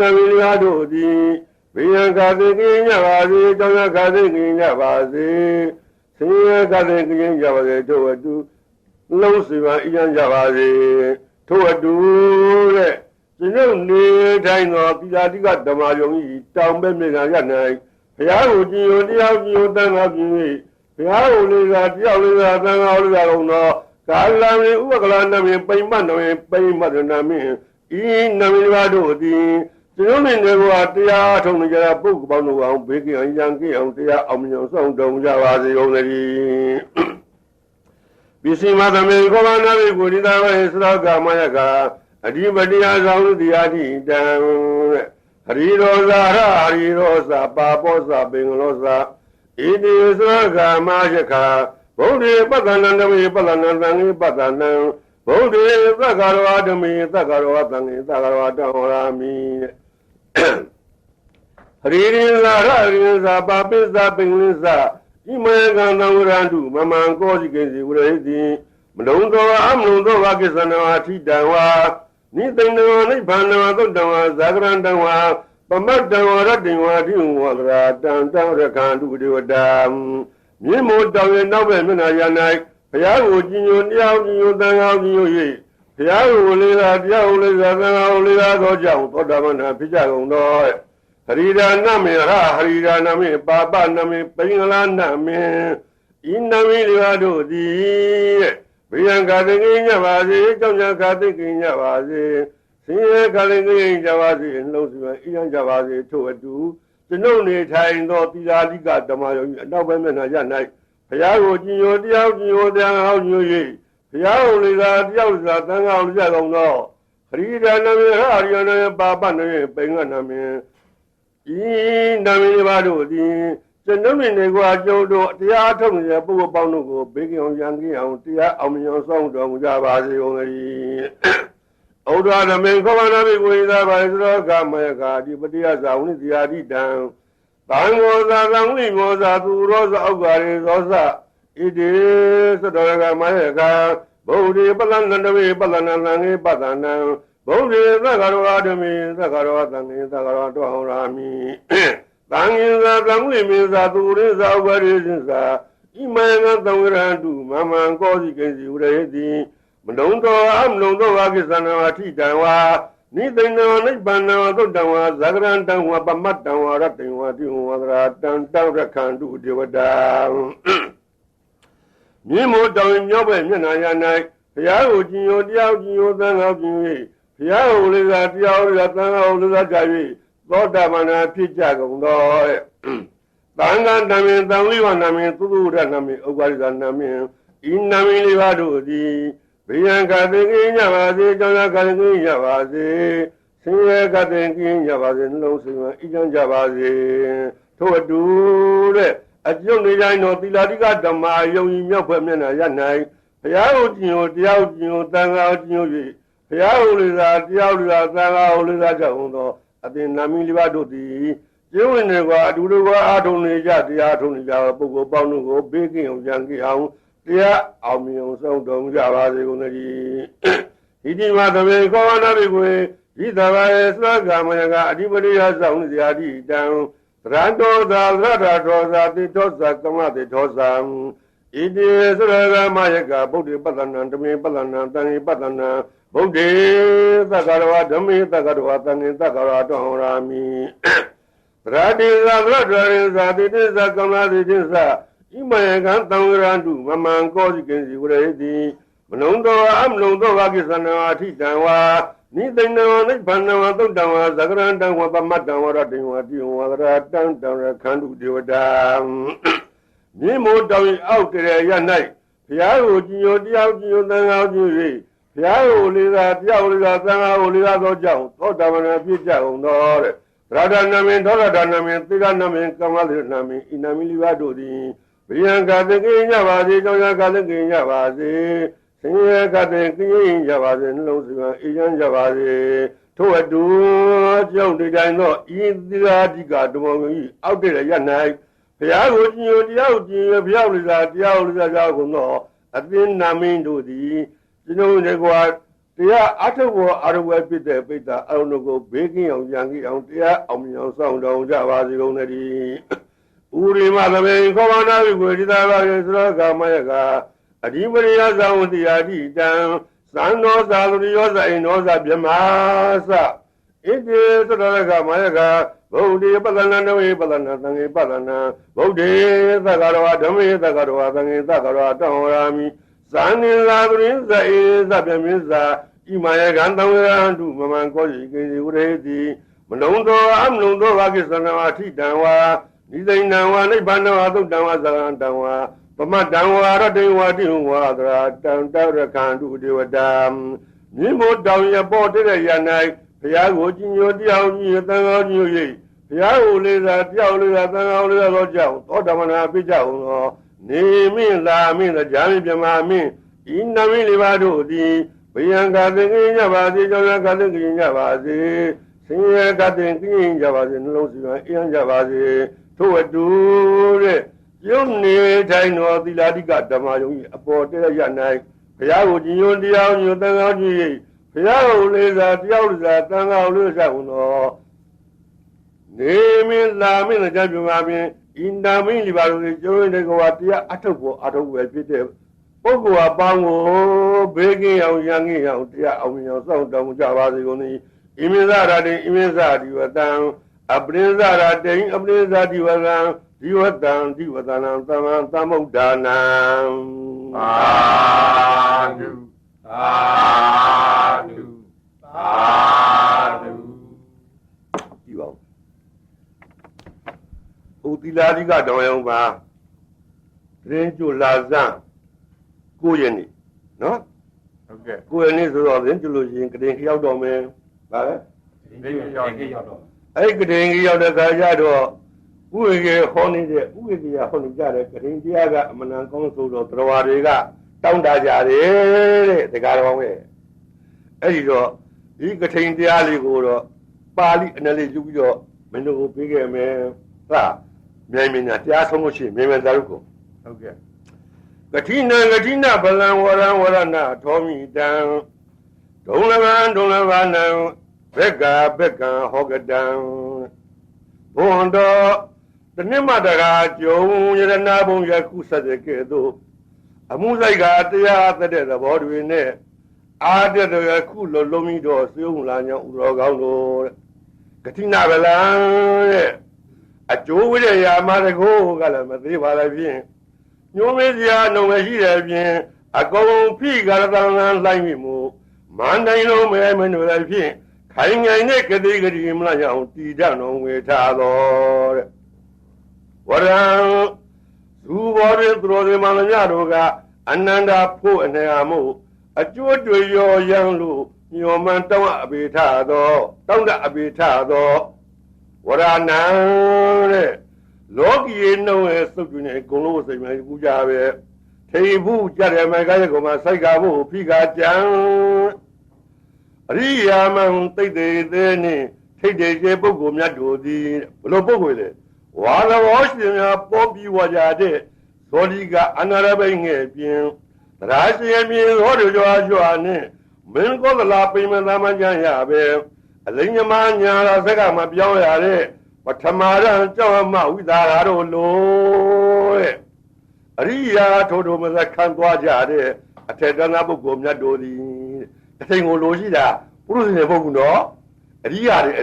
နမေများတို့သည်ဘိယံခါသိကင်းကြပါစေတောင်းရခါသိကင်းကြပါစေဆင်းရဲခါသိကင်းကြပါစေတို့အတူလုံးစီပါအញ្ញကြပါစေတို့အတူတဲ့ကျွန်ုပ်နေတိုင်းသောပိလာတိကဓမ္မယုံဤတောင်းပဲမြေကရနိုင်ဘုရားကိုကြည်ညိုတရားကြည်ညိုသံဃာကြည်ညိုဘုရားကိုလေးစားတရားလေးစားသံဃာလေးစားကုန်သောကာလမေဥပကလနမေပိမနမေပိမတနမေဤနမေဘာတို့သည်ကျွန်တော်နေကတရားထုံနေကြတဲ့ပုဂ္ဂိုလ်ပေါင်းတို့အောင်ဘေးကင်းအောင်ရန်ကင်းအောင်တရားအောင်မြင်အောင်ဆောင်တော်မူကြပါစေကုန်သတည်းပိစိမသမေခောမနာဝိကိုရိတာဝေသရကမယကအဓိပတိယဆောင်လူတရားတိတံဟရိရောဇာဟရိရောဇာပါပောဇာပင်္ဂလောဇာဣတိသရကမယခဗုဒ္ဓေပသနံတမေပသနံသံဃေပသနံဗုဒ္ဓေသက္ကရဝဓမ္မေသက္ကရဝသံဃေသက္ကရဝတံဟောရာမိဟရိရိဇာဟရိဇာပါပိဇာပင်္ဂလိဇာဣ Imayagan Namurandu, Maman Kosi Kenzi Uredi, Mlondoa, Amlondoa Kisanawa, Tidawa, Nitanawa, Nipanawa, Dodawa, Zagrandawa, Pamadawa, Radinwa, Diwa, Tantawa, Kandu, Diwadam, Nimo Dawe, Nawe, Minayanai, Piago, Gino, Yao, Dangao, Piago, Lila, Diaola, Lila, Gojam, Podamana, Pijago, Noy. Harida Nami, Harida Nami, Baba Nami, Pingala Nami, Inami Livado, Bianca the Yavazi, Jonaka the Yavazi, Sia Kalingi Javazi, and Losima, Ian Javazi, to a do, the no need time, not the Adiga, Damayo, no women are night. Piago, Gino, Diao, Ye, Piao, Liga, Diao, Tanga, no. Harida Nami, Hariana, Baba Nami, Pinganami. Nami Vado, the Nominegua Jodo, the Atom, the Bobo Bonugo, Baking on Yangi, the Amion Song, Javazi only. Oda the men come on with the Gamma, but the only the Adi down. Tango the only was a two Rosa Ogari Rosa. It is the Gamma, Bodi, Balana, Balana, Badana. Bodi, Zagaradami, Zagaradami, Zagaradami. Tangin the Zamli means that two days are very sincere. Imayan Tangurandu, Mamma and Kosi Kenzi Uredi, Mdondo, Amlondo, Wakisana, Titawa, Nitana, Nipana, Dodawa, Zagrandawa, Bamatawa, Ratinwa, Tantawa, Kandu, Divada. Nimo down your way, Yanayanai, Piao, Gino, Diao, Dangao, Piao, Liza, Tanga, Gavi, Godamana, Pijago, Tanga, Nami, Tangliwa, Nami, Tudu, Nami, Ogariza, Nami, in Nami Livado, the Bianca, the Yavazi, Jonaka, Yavazi, Singer, Katin, Yavazi, Losima, Ijan Javazi, to a do. A young I know the Ladiga Dama, young Yapamena, Yanai, Piao, Diao, Tanga, Piao, Diao, Tanga, Jahono, at the Nami Livado, you in the Guaduga, Adonija, the Adonija, Bogo, Bonugo, baking of Yankee Hound, dear Amion Sound of Javazi. He didn't matter where go another way, either I Gamma, anybody has only the Adi down. Rando da Rada Rosa, the Tosa, Kamati Tosa, it is Mayaga, Bodi Badana, Dami Badana, Dani Badana, Bodi, Takarawa, Dami, Takarawa, Tani, Takara, Rami. Radi Rada, the Disa, Kamati Disa, Imayagan Tangurandu, Mamma and Kosi Kenzi Uredi, Manondo, Amlondo, Wakisana, Titawa. Neither no Nipana, Dodawa, Zagranda, Bamatawa, Ratinwa, Tantawa, Kandu, Diodam. Nemo down out there, Yanai. Piao, Gio, Diao, Dangao, Piao, Liza, Diao, Tanga, Liza, Jao, Todamana, Pijao, no. Radanami, Doradanami, Tiranami, Kamalinami, Inamilivado, Bianca, the Ginyavazi, Jonaka, the Ginyavazi. Singer Katin, Javazi, Losima, Ian Javazi, to a do, John did I know, in the Adiga, out there, Yanai, Piago, Diao, Diao, at the Namin do the, you know, they go, they are utter war, other way, Peter, I don't know, go baking of Yankee, out there, Omnion Sound of Javazi, only Uri Madame, Commander, we did Mayaga. Adimaria Sound the Adi down, Sando Saluriosa in Osa Biamasa. It is Raga Mayaga, Bodi Balana, Balana, Balana, Bodi, Zagara, Dami, Zagara, Zagara, Rami, Sani Labyrinth is Abamiza, Imayagan, to Maman Koji, Uredi, Manondo, Amnondo, Wakisana, Titawa, Nizana, Nibana, Dawa, Pamadawa, Radinwa, Tantawa, Kandu, Diwadam, Nimo down your body, Yanai, Piago, Diao, Tango, Piao, Liza, Diao, Tango, Jao, Odamana, Pijao, Nimi, Lami, the Jami, Jamami, Inami, Livado, the Bianca, the Yavazi, Jonaka, the Yavazi, Singer, Katin, Javazi, Losima, Ian Javazi, to a do. ယုံနေတိုင်းတော်သီလာတိကဓမ္မယုံကြီးအပေါ်တရရနိုင်ဘုရားကိုကြည်ညိုတရားညိုတန်ခါကြည့်ဘုရားကိုလေးစားတရားဥစ္စာတန်ခါကိုလေးစားဝင်တော်နေမင်းလာမင်းကြံပြမှာပင်ဣန္ဒမင်းဒီပါလို့ကျိုးတဲ့ကွာတရားအထုတ်ဖို့အထုတ်ဝယ်ဖြစ်တဲ့ပုဂ္ဂိုလ်အပေါင်းကိုဘေးကင်းအောင်ရန်ကင်းအောင်တရားအောင်အောင်စောင့်တောင်းကြပါစေကုန်၏ဣမိဇရာတိဣမိဇဒီဝတံအပရိဇရာတိအပရိဇဒီဝတံဒီဝတံဒီဝတနံသမံသမုဒ္ဒါနံသာဓုသာဓုသာဓုဒီပါဦးသီလာတိကတော်ရုံပါတရင်ကျွလာဇံ9ရက်နေ့နော်ဟုတ်ကဲ့9ရက်နေ့ဆိုတော့ရင်ကျွလို့ရှိရင်ကတင်ခရောက်တော်မယ်ဗါလဲဒီရောက်တော့အဲ့ကတင်ခရောက်တဲ့ခါကျတော့ဥဝေကေဟောနေတဲ့ဥဝေကေဟောနေကြတဲ့ကတင်တရားကအမနံကောင်းဆိုတော့တရားတွေကတောင်းတကြတယ်တဲ့တရားတော်ရဲ့အဲ့ဒီတော့ဒီကတင်တရားလေးကိုတော့ပါဠိအနလေးယူပြီးတော့မင်းတို့ကိုပေးခဲ့မယ်ဟာမြိုင်မြင်တရားဆုံးလို့ရှိရင်မြန်မြန်သာလို့ကိုဟုတ်ကဲ့ကတိနဗလံဝရံဝရဏထောမိတံဒုံလဗံနံဘက္ကံဟောကတံဘွန်တော်တနည်းမတကားကျုံယရနာဘုံယခုဆက်တဲ့ကဲ့သို့အမှုဆိုင်ကတရားသက်တဲ့သဘောတွေနဲ့အာတဲ့တော်ခုလုံးပြီးတော့စေုံလာညောင်းဥတော်ကောင်းတို့ကတိနဗလံတဲ့အကျိုးဝိရယာမတကိုကလည်းမသေးပါလည်းဖြင့်ညိုးမေးစရာနှုံမရှိတဲ့ဖြင့်အကုန်ဖိကာရတန်လှိုင်းမိမှုမန္တိုင်လုံးမဲမင်းတို့လည်းဖြင့်ခိုင်ငိုင်နဲ့ကတိကတိမလားအောင်တည်တံ့တော်ဝေထားတော်တဲ့ဝရံသူဘောတွေသူတော်တွေမှလည်းညတို့ကအနန္တဖို့အနေအမှုအကျိုးတွေရောရန်လို့ညော်မှန်တောင်းအပေထသောတောင်းတဲ့အပေထသောဝရဏံတဲ့လောကီရဲ့နှုံးရဲ့စုပ်ပြနေအကုန်လုံးစိတ်မှကူကြပဲထေဘူးကြတယ်မိုင်ကားရဲ့ကောင်မစိုက်ကဖို့ဖိကာကြံအရိယာမံတိတ်သေးသေးနဲ့ထိတ်တဲ့ကျေပုဂ္ဂိုလ်မြတ်တို့သည်ဘလို့ပုဂ္ဂိုလ်လေဝါသဘောရှင်များပေါ်ပြီးဝါကြတဲ့ဇောတိကအနာရဘိငယ်ပြင်းတရားရှင်မြေသောတို့ကြွားကြွားနဲ့မင်းကောသလာပိမသာမကြံရပဲအလိညမညာလာစက်ကမပြောင်းရတဲ့ပထမရန်ကြောင့်မှဝိသာရတို့လို့တဲ့အရိယာထိုတို့မစခံသွားကြတဲ့အထေတနာပုဂ္ဂိုလ်မြတ်တို့သည်တထိန်ကိုလိုရှိတာပုရုษေပုဂ္ဂိုလ်တော့အရိယာတွေ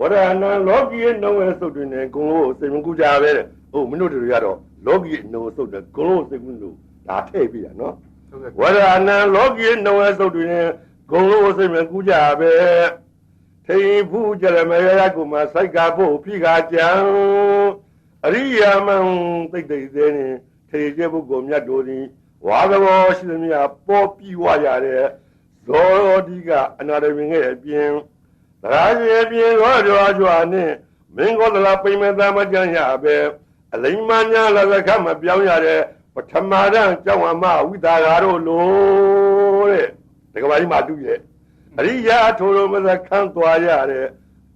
ဝရဏံလောကီရဲ့နှုံးရဲ့စုပ်တွင်နဲ့ဂုံလို့စိတ်မကူကြပဲတဲ့ဟုတ်မင်းတို့တွေကတော့လောကီရဲ့နှုံးစုပ်တဲ့ဂုံလို့စိတ်ကူးလို့ဒါထည့်ပြရနော်ဝရဏံလောကီရဲ့နှုံးရဲ့စုပ်တွင်နဲ့ဂုံလို့စိတ်မကူကြပဲထိန်ဖူးကြရမရကုမစိုက်ကဖို့ဖိကာကြံအရိယာမံတိတ်သေးနဲ့ထေကျပုဂ္ဂိုလ်မြတ်တို့သည်ဝါသဘောရှိသမျှပေါ်ပြီးဝရတဲ့ဇောတိကအနာရဝင်ရဲ့အပြင်တရားရှင်ပြင်ရောကြွားနဲ့မင်းကောသလာပိမသာမကြံရပဲအလိမ္မာညာလသခမပြောင်းရတဲ့ပထမရန်ကြောင့်အမဝိသာရတို့လို့တဲ့ဒီကဘာကြီးမှတူရဲ့အရိယာထိုလိုမစခံသွားရတဲ့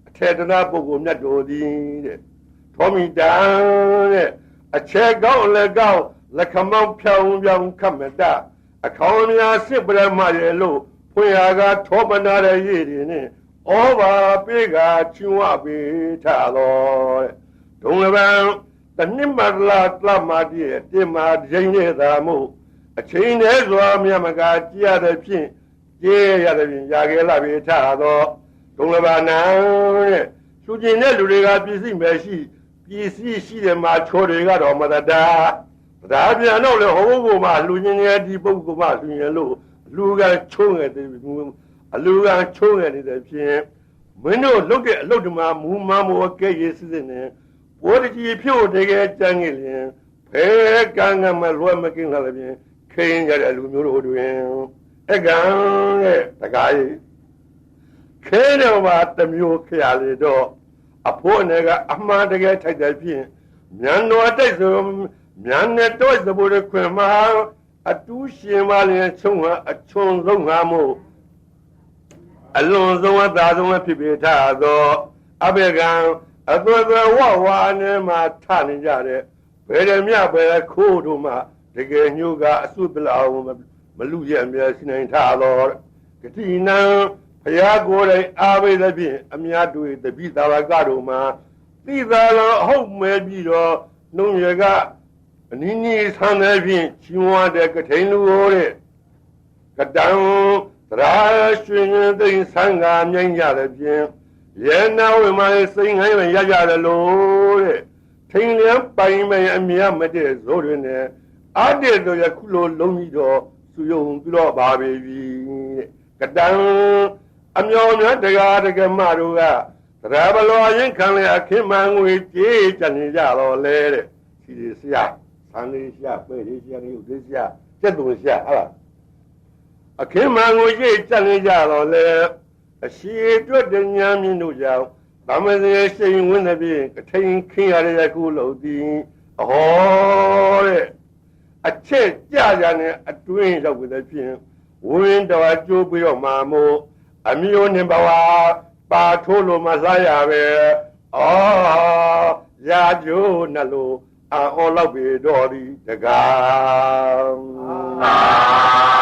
အထေတနာပုဂ္ဂိုလ်မြတ်တို့သည်တဲ့ထောမိတံတဲ့အချက်ကောင်းလည်းကောင်းလက်ခမောက်ဖြောင်းပြောင်းခတ်မတအခေါင်းများစစ်ပရမရဲ့လို့ဖွင့်ရကထောပနာတဲ့ရည်တွေနဲ့ဩဘာပေးကချွဝပေးထားတော်ဒုံလပံတနစ်မလာတလမတည်းတင်မာခြင်းနေတာမို့အချိန်နဲ့စွာမြတ်မကကြည်ရတဲ့ဖြင့်ကျေးရတဲ့ဖြင့်ရာခဲလာပေးထားတော်ဒုံလပံနံတဲ့သူကျင်တဲ့လူတွေကပြည့်စုံမရှိတဲ့မှာချိုးတွေကတော့မတတာဒါပြန်တော့လေဟိုဘုမှာလူချင်းရဲ့ဒီပုဂ္ဂိုလ်မှလူရင်လို့လူကချုံးငယ်တဲ့အလူကချုံးငယ်နေတဲ့ဖြင့်မင်းတို့လုတ်တဲ့အလုတ်တမမူမမောကဲ့ရစစ်စစ်နဲ့ဘောတကြီးဖြို့တကယ်ကြမ်းငယ်လျင်ဖဲကံကမလွယ်မကင်းလာလည်းဖြင့်ခိရင်ကြတဲ့လူမျိုးတို့တွင်အကံတဲ့တကားကြီးခဲတော်မှာတမျိုးခရလေတော့အဖို့နဲ့ကအမှားတကယ်ထိုက်တဲ့ဖြင့်မြန်တော်တိုက်ဆိုမြန်နဲ့တော့သဘောခွင်မှာအတူးရှင်မလည်းချုံဟာအချွန်ဆုံးငါမို့အလွန်ဆုံးအသာဆုံးဖြစ်ပေထားသောအဘေကံအသွယ်သွယ်ဝဝနဲ့မှထနေကြတဲ့ ဘယ်ရမြပဲခိုးတို့မှတကယ်ညိုကအစွတ်ပလောင်မလူရအမြဲရှိနိုင်ထားတော်ဂတိနံဘုရားကိုယ်တိုင်အားပေးသဖြင့်အများတို့တပိသာဝကတို့မှာသိသာလောဟုတ်မဲ့ပြီးတော့နှုံရကအနည်းငယ်ဆန်းတဲ့ဖြင့်ချီးမွားတဲ့ကထိန်လူဟောတဲ့ကတံသရာရွှင်ရင်သိဆန်းကားမြိုင်ကြတဲ့ဖြင့်ရဲနာဝိမစိန်ငိုင်းရကြတယ်လို့တဲ့ထိန်လျံပိုင်မဲ့အမြတ်မတဲ့ဇိုးတွေနဲ့အားတဲ့တို့ရခုလိုလုံးပြီးတော့သူယုံပြီးတော့ပါပြီကတံအမြော်များတရားတကမတို့ကသရဘလောရင်ခံလေအခင်းမှန်ငွေကြေးကြနေကြတော့လေတဲ့စီရဆရာဆန်းလေးဆရာပဲ့လေးဆရာရုပ်သေးဆရာကျက်သူဆရာဟာလားအခင်းမှန်ငွေကြေးကြနေကြတော့လေအရှိအတွက်တညာမြင့်တို့ကြောင့်ဗမစေရှိန်ဝင်းတဲ့ပြင်ကထိန်ခင်းရတဲ့ခုလို့ဒီဟောတဲ့အချက်ကြကြနဲ့အတွင်းရောက်တဲ့ဖြင့်ဝင်းတော်ကျိုးပြီးတော့မာမို့အမျိုးနဲ့ဘဝပါထိုးလို့မစားရပဲရာကျိုးနှလို့အော်လောက်ပြီတော်ဒီတကား